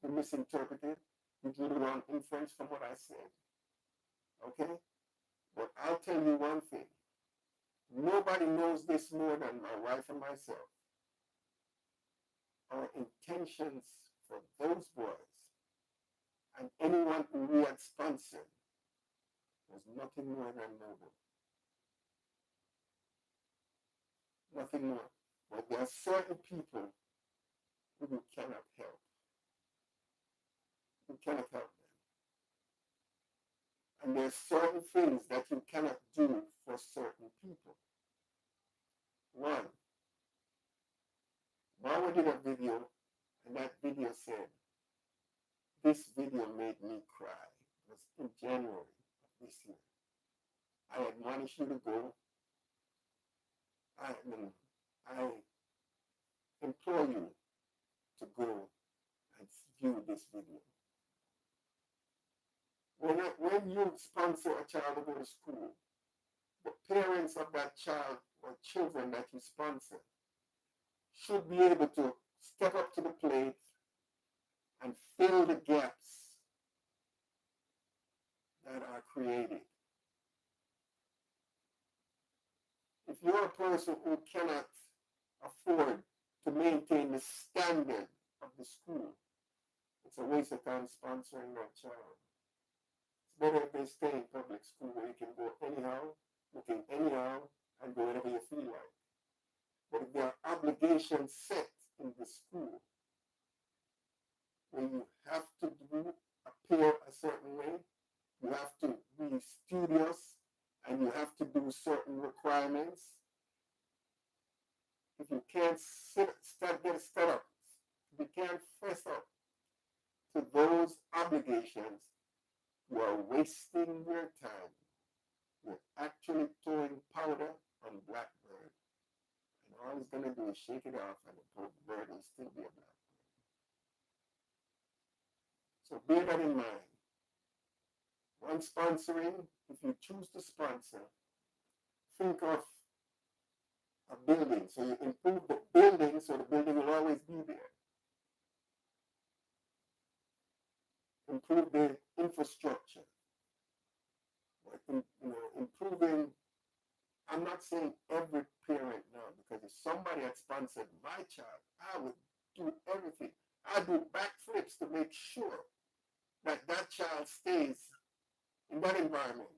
you misinterpreted, you drew the wrong inference from what I said. Okay? But I'll tell you one thing. Nobody knows this more than my wife and myself. Our intentions for those boys and anyone who we had sponsored was nothing more than noble. Nothing more. But there are certain people who you cannot help. You cannot help them. And there are certain things that you cannot do for certain people. One, Mama did a video, and that video said, this video made me cry. It was in January of this year. I admonish you to go. I implore you to go and view this video. When you sponsor a child to go to school, the parents of that child or children that you sponsor should be able to step up to the plate and fill the gaps that are created. If you're a person who cannot afford to maintain the standard of the school, it's a waste of time sponsoring that child. It's better if they stay in public school where you can go anyhow, looking anyhow, and go wherever you feel like. But if there are obligations set in the school where you have to appear a certain way, you have to be studious, and you have to do certain requirements, if you can't get set up, if you can't fess up to those obligations, you are wasting your time. You're actually throwing powder on Blackbird. all he's going to do is shake it off and the bird will still be a black bird. So bear that in mind. When sponsoring, if you choose to sponsor, think of a building. So you improve the building so the building will always be there. Improve the infrastructure. Improving, I'm not saying every parent now, because if somebody had sponsored my child, I would do everything. I'd do backflips to make sure that that child stays in that environment.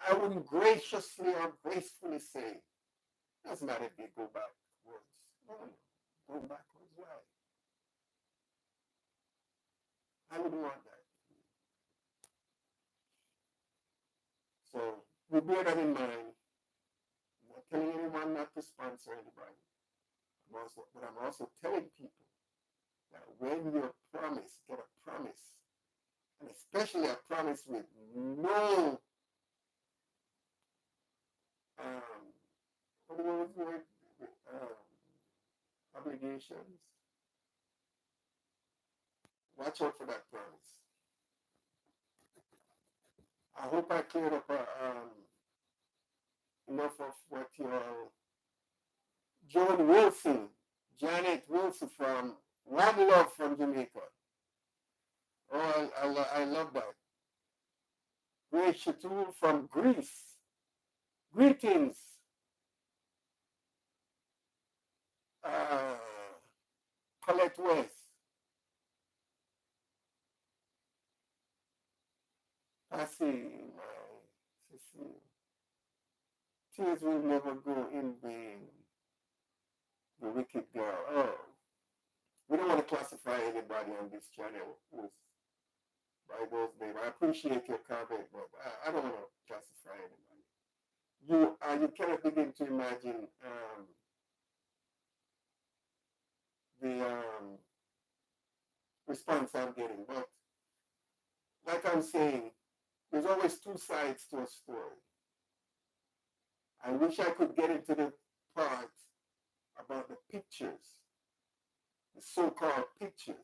I wouldn't graciously or gracefully say, doesn't matter if they go backwards. No, go backwards. Why? I wouldn't want that. So we bear that in mind. I'm not telling anyone not to sponsor anybody. But I'm also telling people that when you promise, get a promise, and especially a promise with no what was the word? Obligations. Watch out for that promise. I hope I cleared up enough of what your Janet Wilson from One Love from Jamaica. Oh, I love that. Grace Shatul from Greece. Greetings. Colette West. I see, Cecile. Tears will never go in vain. The wicked girl. Oh, we don't want to classify anybody on this channel who's by those names. I appreciate your comment, but I don't want to classify anybody. You cannot begin to imagine the response I'm getting. But like I'm saying, there's always two sides to a story. I wish I could get into the part about the pictures, the so-called pictures,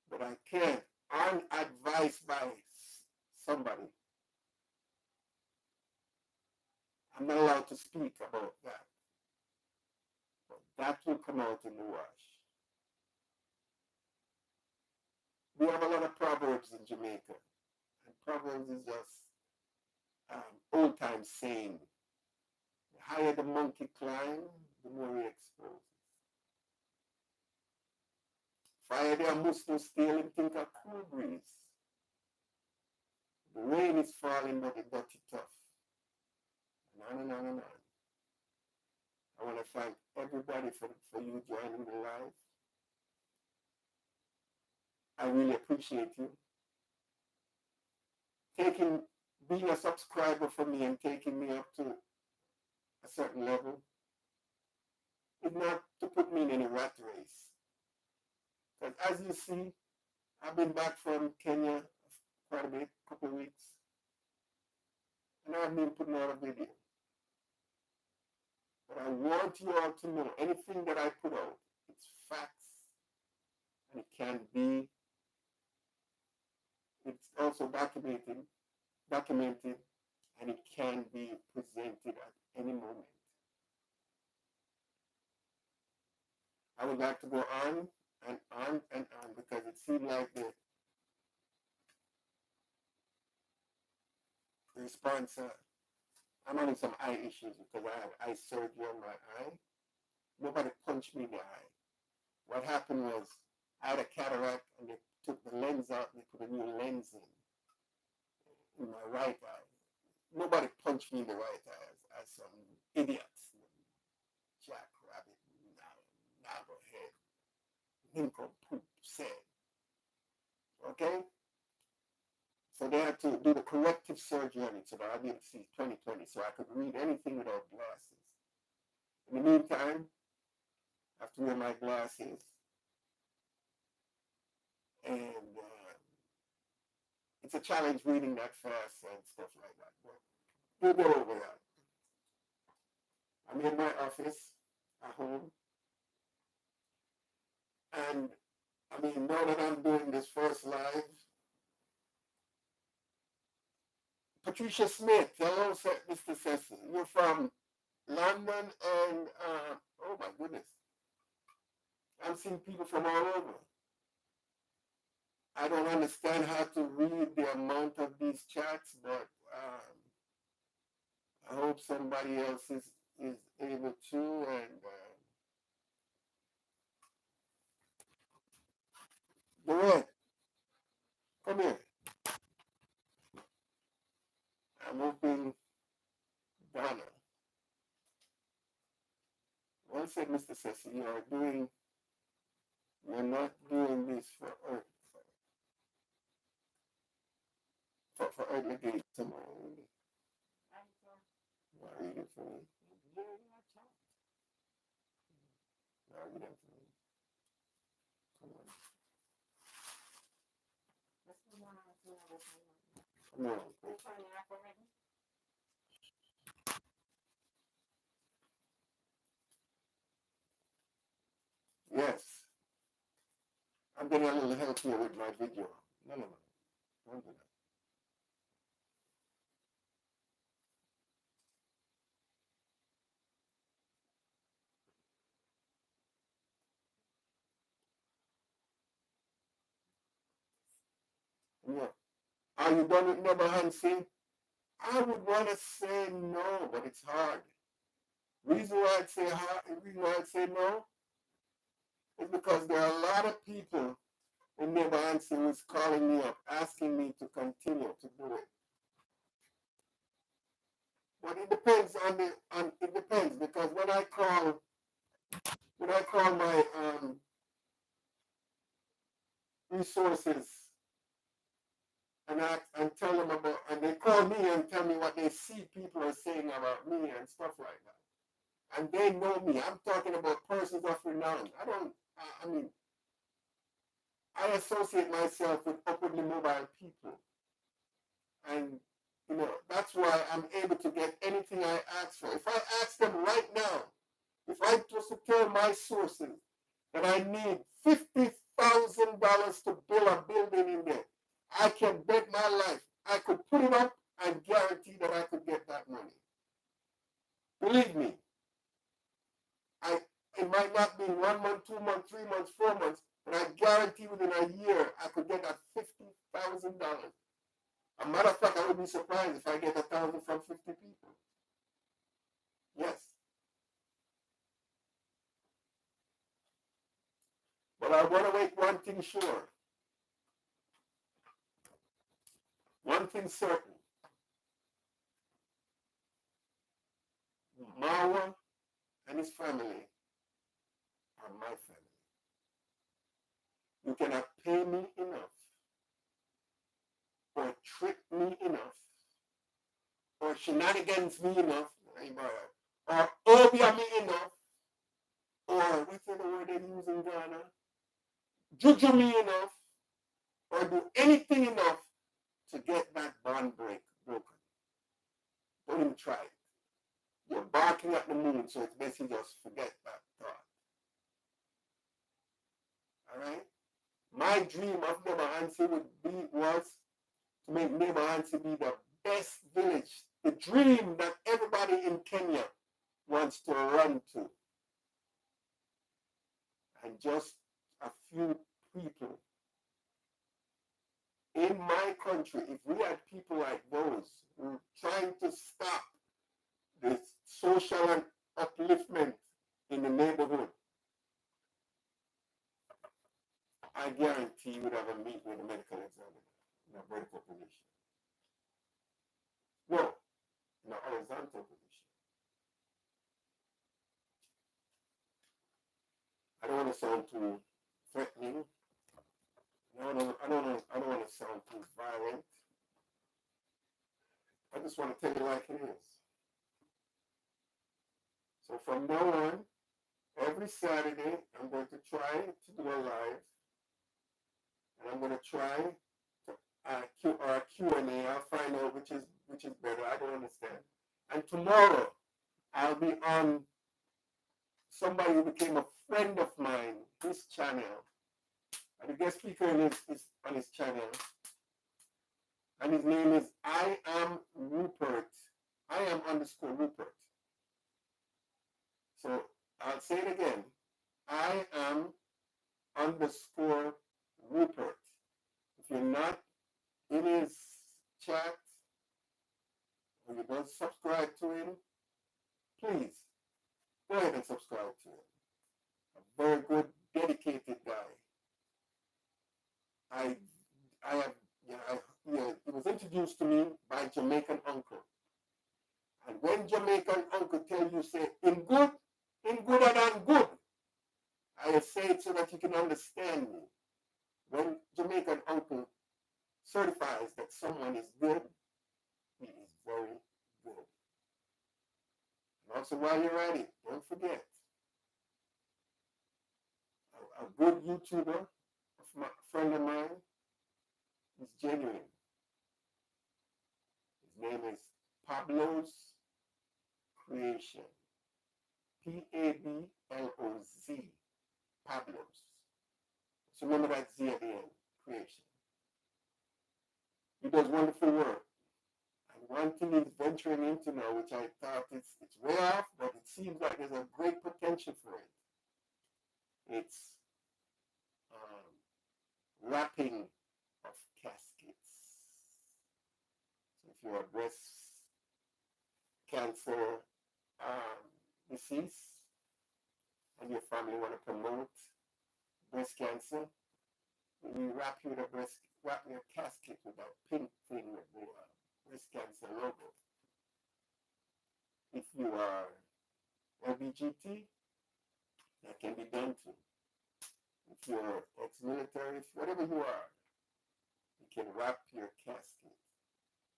but I can't. I'm advised by somebody. I'm not allowed to speak about that. But that will come out in the wash. We have a lot of proverbs in Jamaica. And proverbs is just old-time saying. The higher the monkey climbs, the more he exposes. Fire there must no steal and think a cool breeze. The rain is falling, but the dirty tough. And on and on and on. I want to thank everybody for you joining the live. I really appreciate you. Being a subscriber for me and taking me up to a certain level is not to put me in any rat race. Because as you see, I've been back from Kenya quite a bit, a couple of weeks. And I've been putting out a video. But I want you all to know anything that I put out, it's facts. And it can be, it's also documented, and it can be presented at any moment. I would like to go on and on and on because it seemed like the response, I'm having some eye issues because I had eye surgery on my eye. Nobody punched me in the eye. What happened was I had a cataract and they took the lens out and they put a new lens in my right eye. Nobody punched me in the right eye as some idiots. Jackrabbit, knobberhead, nincompoop said. Okay? So they had to do the corrective surgery on it so that I'd be able to see 20/20 so I could read anything without glasses. In the meantime, I have to wear my glasses. And it's a challenge reading that fast and stuff like that. But we'll go over that. I'm in my office. at home. And I mean, now that I'm doing this first live, Patricia Smith, hello, Mr. Cecil. You're from London and, oh my goodness, I'm seeing people from all over. I don't understand how to read the amount of these chats, but I hope somebody else is able to. And go ahead, come here. I'm hoping Donna. Well said, Mr. Cecil, you're not doing this for Earth. For Earth Gate tomorrow. Why are you reading for me? Why are you reading for me? Come on. Come on. Yes. I'm getting a little help here with my video. No. Don't do that. Yeah. Are you done with NYABOHANSE? I would want to say no, but it's hard. Reason why I'd say no is because there are a lot of people in NYABOHANSE who's calling me up, asking me to continue to do it. But it depends it depends, because when I call my resources and tell them about, and they call me and tell me what they see people are saying about me and stuff like that. And they know me. I'm talking about persons of renown. I associate myself with upwardly mobile people. And, that's why I'm able to get anything I ask for. If I ask them right now, if I was to tell my sources that I need $50,000 to build a building in there, I can bet my life I could put it up and guarantee that I could get that money. Believe me, it might not be 1 month, 2 months, 3 months, 4 months, but I guarantee within a year I could get that $50,000. A matter of fact, I would be surprised if I get 1,000 from 50 people. Yes. But I want to make one thing sure. One thing certain. Marwa and his family are my family. You cannot pay me enough, or trick me enough, or shenanigans me enough, or obia me enough, or what's the word they use in Ghana? Juju me enough, or do anything enough to get that bond broken. Don't even try it. You're barking at the moon, so it's basically just forget that thought. All right? My dream of NYABOHANSE was to make NYABOHANSE be the best village, the dream that everybody in Kenya wants to run to. And just a few people in my country, if we had people like those who are trying to stop this social upliftment in the neighborhood, I guarantee you would have a meeting with a medical examiner in a vertical position. No, in a horizontal position. I don't want to sound too threatening. I don't want to sound too violent. I just want to tell you like it is. So from now on, every Saturday, I'm going to try to do a live, and I'm going to try to Q&A. I'll find out which is better. I don't understand. And tomorrow, I'll be on somebody who became a friend of mine, his channel, and the guest speaker is on his channel, and his name is I am Rupert. I am underscore Rupert. So I'll say it again. I am underscore Rupert. If you're not in his chat or you don't subscribe to him, please go ahead and subscribe to him. A very good, dedicated guy. He was introduced to me by Jamaican uncle. And when Jamaican uncle tell you, say, in good and good, I say it so that you can understand me. When Jamaican uncle certifies that someone is good, he is very good. And also, while you're at it, don't forget, a good YouTuber, a friend of mine, is genuine. His name is Pablo's Creation. Pabloz. Pablo's. So remember that Z at the end. Creation. He does wonderful work. And one thing he's venturing into now, which I thought it's way off, but it seems like there's a great potential for it. It's wrapping of caskets. So if you're a breast cancer deceased and your family want to promote breast cancer, we wrap you wrap your casket with that pink thing with the breast cancer logo. If you are LBGT, that can be done too. If you're ex-military, whatever you are, you can wrap your casket.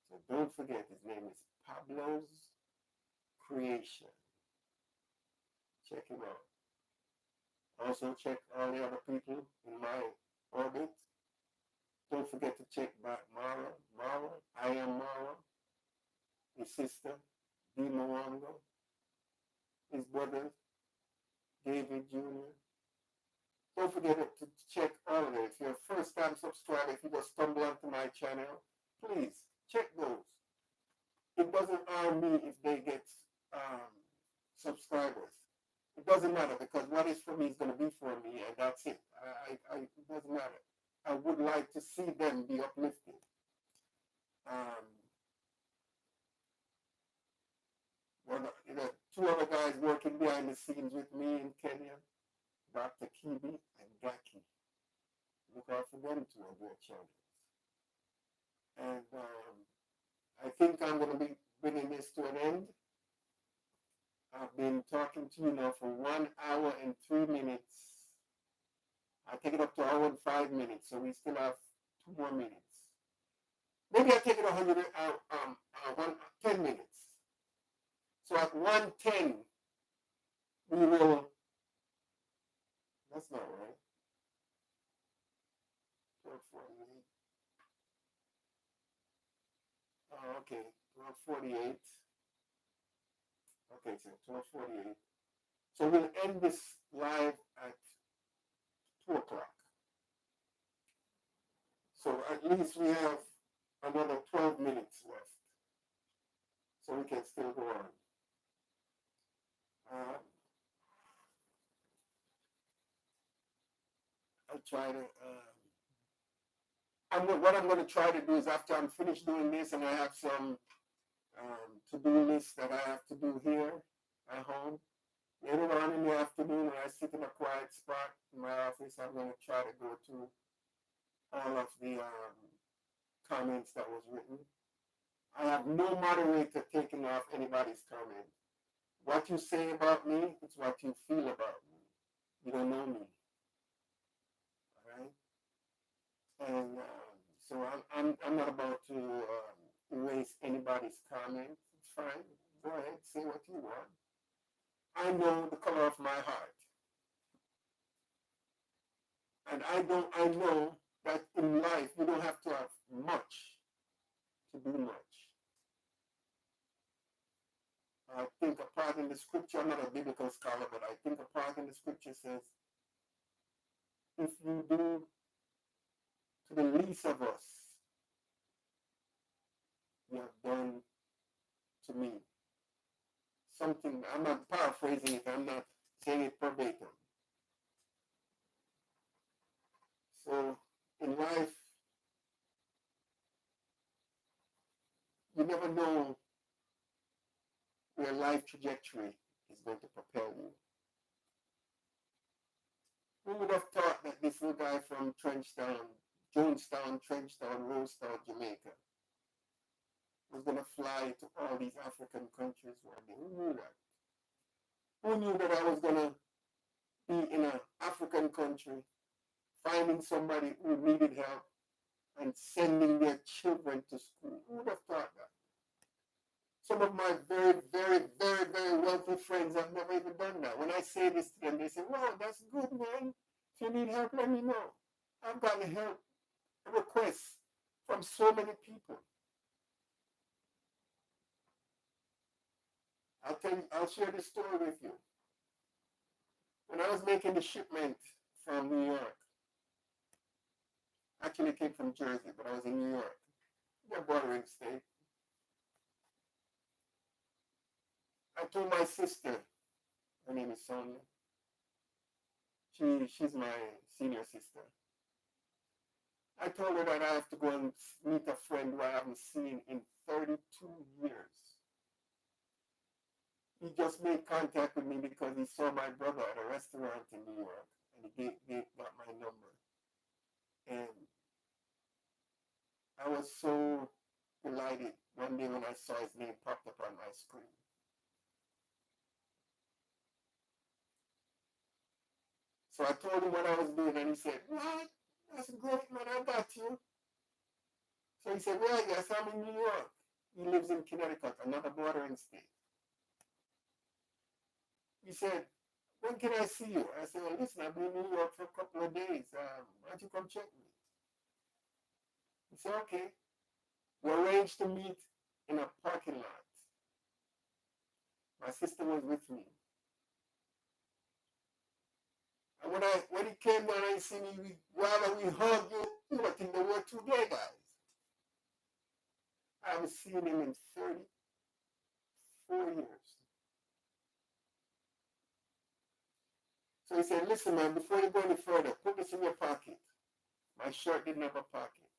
So don't forget, his name is Pablo's Creation. Check him out. Also check all the other people in my orbit. Don't forget to check back Mara, I am Mara, his sister, Dee Mwanga, his brother, David Jr. Don't forget to check all of it. If you're a first-time subscriber, if you just stumble onto my channel, please check those. It doesn't harm me if they get subscribers. It doesn't matter, because what is for me is going to be for me, and that's it. It doesn't matter. I would like to see them be uplifted. Two other guys working behind the scenes with me in Kenya, Dr. Kibi and Gaki. Look out for them two on their channels. And I think I'm going to be bringing this to an end. I've been talking to you now for 1 hour and 3 minutes. I take it up to 1 hour and 5 minutes, so we still have 2 more minutes. Maybe I take it 10 minutes. So at 1:10, we will. That's not right. 12:48. Oh, okay. 12:48. Okay, so 12:48. So we'll end this live at 2 o'clock. So at least we have another 12 minutes left. So we can still go on. I'll try to. What I'm going to try to do is, after I'm finished doing this, and I have some to-do lists that I have to do here at home. Later on in the afternoon, when I sit in a quiet spot in my office, I'm going to try to go through all of the comments that was written. I have no moderator taking off anybody's comment. What you say about me, it's what you feel about me. You don't know me. All right? And so I'm not about to erase anybody's comment. It's fine. Go ahead, say what you want. I know the color of my heart. And I know that in life you don't have to have much to do much. I think a part in the scripture, I'm not a biblical scholar, but I think a part in the scripture says, if you do to the least of us, you have done to me. Something, I'm not paraphrasing it, I'm not saying it verbatim. So in life, you never know where life trajectory is going to propel you. Who would have thought that this little guy from Jonestown, Rosetown, Jamaica, was going to fly to all these African countries one day? Who knew that? Who knew that I was going to be in an African country, finding somebody who needed help and sending their children to school? Who would have thought that? Some of my very, very, very, very wealthy friends have never even done that. When I say this to them, they say, wow, that's good, man. If you need help, let me know. I've gotten help requests from so many people. I'll share this story with you. When I was making the shipment from New York, actually it came from Jersey, but I was in New York, the bordering state. I told my sister, her name is Sonia, she's my senior sister. I told her that I have to go and meet a friend who I haven't seen in 32 years. He just made contact with me because he saw my brother at a restaurant in New York, and he got my number. And I was so delighted one day when I saw his name popped up on my screen. So I told him what I was doing, and he said, what? That's great, man, I got you. So he said, well, yes, I'm in New York. He lives in Connecticut, another bordering state. He said, when can I see you? I said, well, listen, I've been in New York for a couple of days. Why don't you come check me? He said, okay. We arranged to meet in a parking lot. My sister was with me. And when he came down and see me, we hugged, you would think they were two gay guys. I haven't seen him in 34 years. So he said, listen, man, before you go any further, put this in your pocket. My shirt didn't have a pocket.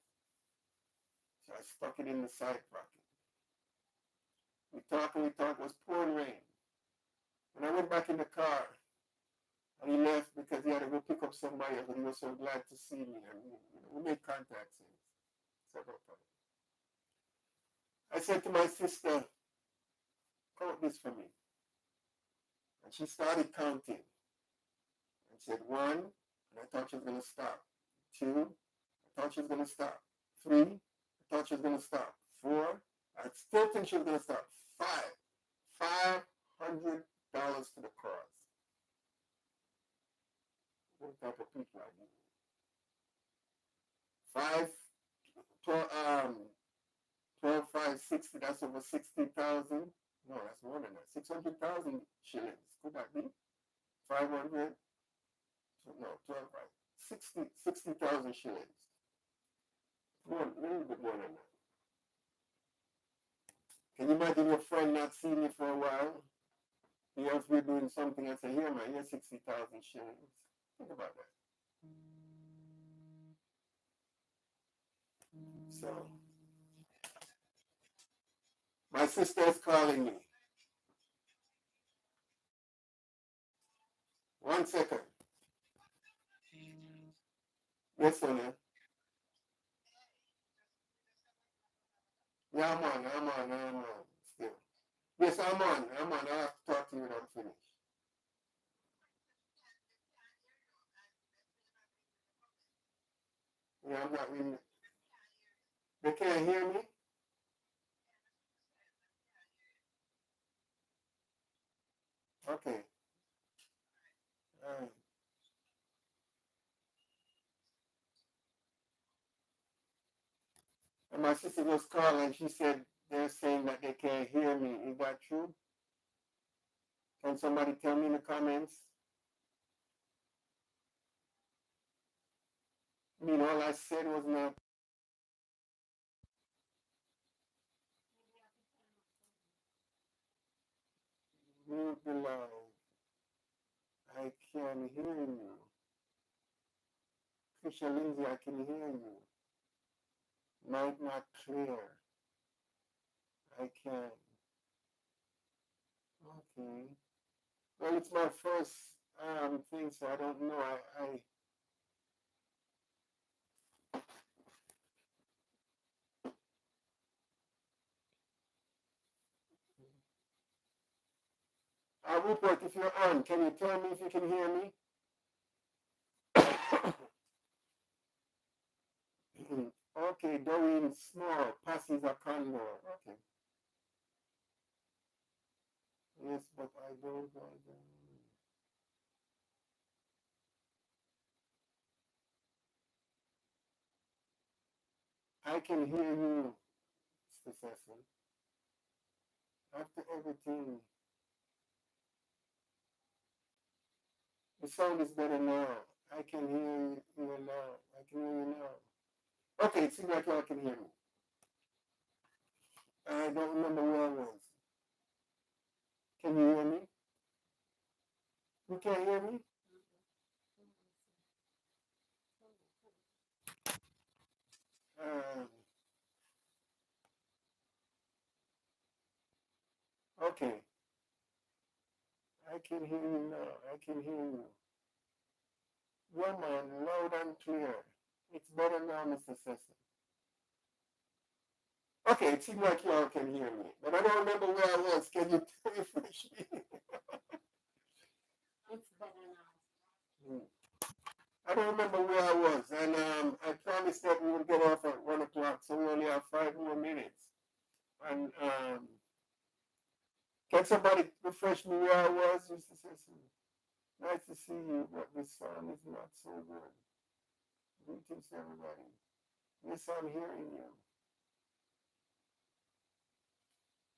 So I stuck it in the side pocket. We talked, it was pouring rain. And I went back in the car, and he left because he had to go pick up somebody else, and he was so glad to see me. And we made contact several times. I said to my sister, count this for me. And she started counting. And said 1, and I thought she was going to stop. 2, I thought she was going to stop. 3, I thought she was going to stop. 4, I still think she was going to stop. 5, $500 to the cause. What type of people are you? 12, 5, 60, that's over 60,000. No, that's more than that. 600,000 shillings. Could that be? 500? No, 12, right. 60,000 shillings. More, a little bit more than that. Can you imagine your friend not seeing you for a while? He else be doing something and say, here, man, here's 60,000 shillings. Think about that. So, my sister is calling me. 1 second. Yes, Sonia. Yeah, I'm on. Still. Yes, I'm on. I have to talk to you when I'm finished. Yeah, I'm not really. They can't hear me? Okay. All right. And my sister was calling. She said they're saying that they can't hear me. Is that true? Can somebody tell me in the comments? I mean, all I said was not. Mute the live. I can hear you. Krisha Lindsay, I can hear you. Might not clear. I can. Okay. Well, it's my first thing, so I don't know. Rupert, if you're on, can you tell me if you can hear me? Okay, Doreen Small passes a condor. Okay. Yes, but I don't. I can hear you, Mr. Cecil. After everything, the sound is better now. I can hear you now. I can hear you now. Okay, it seems like y'all can hear me. I don't remember where I was. Can you hear me? You can't hear me? Okay. I can hear you now. I can hear you. Woman, loud and clear. It's better now, Mr. Cecil. Okay, it seems like y'all can hear me, but I don't remember where I was. Can you refresh me? It's better now. I don't remember where I was, and I promised that we would get off at 1 o'clock, so we only have 5 more minutes. And can somebody refresh me where I was, Mr. Cecil? Nice to see you, but the sound is not so good. Greetings, everybody. Yes, I'm hearing you.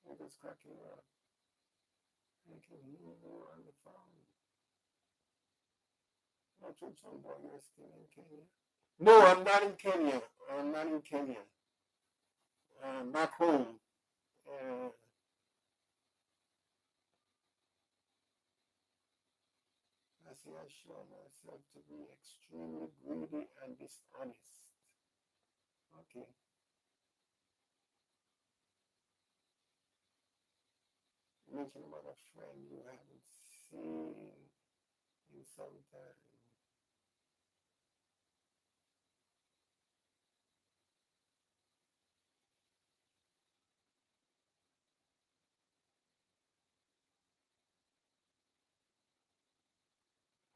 It is cracking up. I can hear you on the phone. Not from somebody, you're still in Kenya. No, I'm not in Kenya. I'm not in Kenya. I'm back home. I say I show myself to be extremely greedy and dishonest. Okay. You mentioned about a friend you haven't seen in some time.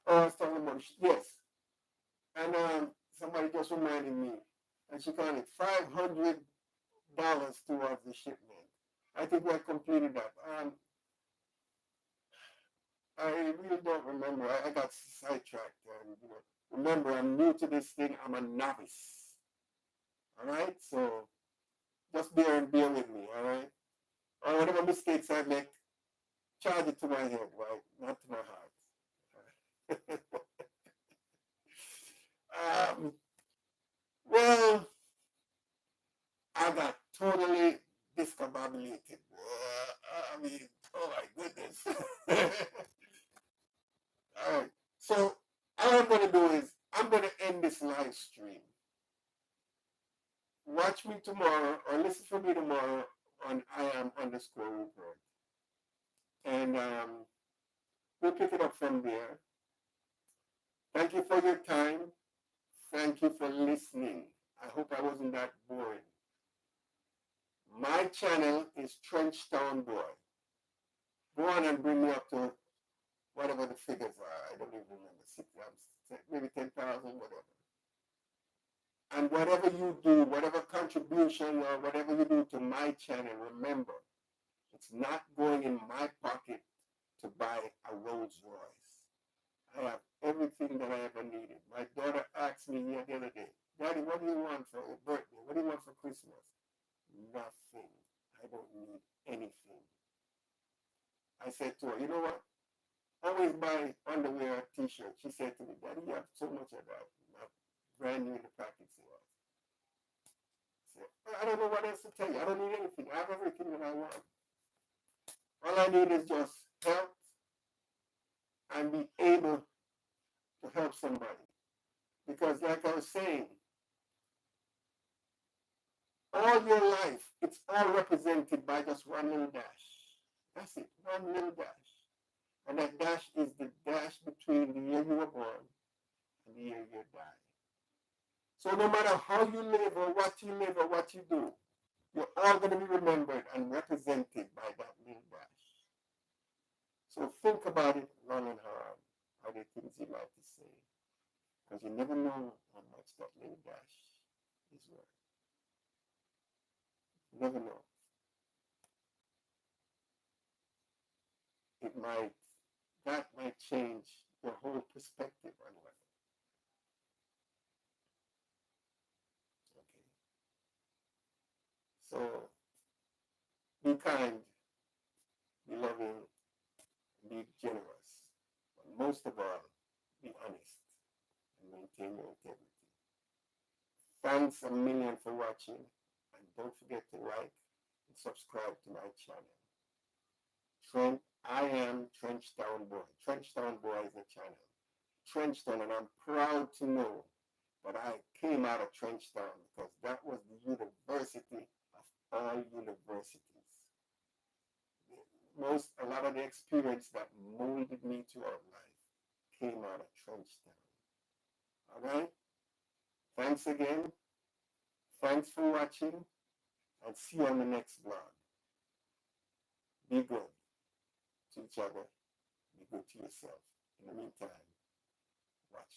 Oh, I was talking about, yes. And somebody just reminded me, and she called it $500 towards the shipment. I think we completed that. I really don't remember. I got sidetracked. And, remember, I'm new to this thing. I'm a novice. All right? So just bear with me. All right? Or whatever mistakes I make, charge it to my head, right? Not to my heart. Well, I got totally discombobulated. I mean, oh my goodness. All right. So all I'm going to do is I'm going to end this live stream. Watch me tomorrow or listen for me tomorrow on IAM_Rupert. And we'll pick it up from there. Thank you for your time. Thank you for listening. I hope I wasn't that boring. My channel is Trenchtown Boy. Go on and bring me up to whatever the figures are. I don't even remember. Maybe 10,000, whatever. And whatever you do, whatever contribution or whatever you do to my channel, remember, it's not going in my pocket to buy a Rolls Royce. I have everything that I ever needed. My daughter asked me the other day, Daddy, what do you want for your birthday? What do you want for Christmas? Nothing. I don't need anything. I said to her, you know what? always buy underwear or t-shirts. She said to me, Daddy, you have so much of that. I'm brand new in the practice. I don't know what else to tell you. I don't need anything. I have everything that I want. All I need is just help and be able to help somebody. Because like I was saying, all your life, it's all represented by just one little dash. That's it, one little dash. And that dash is the dash between the year you were born and the year you die. So no matter how you live or what you do, you're all going to be remembered and represented by that little dash. So think about it long and hard, how the things you like to say. Because you never know how much that little dash is worth. You never know. That might change your whole perspective on life. Okay. So be kind, be loving, be generous, but most of all, be honest and maintain your integrity. Thanks a million for watching, and don't forget to like and subscribe to my channel. I am Trenchtown Boy. Trenchtown Boy is the channel. Trenchtown, and I'm proud to know that I came out of Trenchtown because that was the university of all universities. A lot of the experience that molded me to our life came out of Trenchtown. All right? Thanks again. Thanks for watching, and see you on the next vlog. Be good to each other. Be good to yourself. In the meantime, watch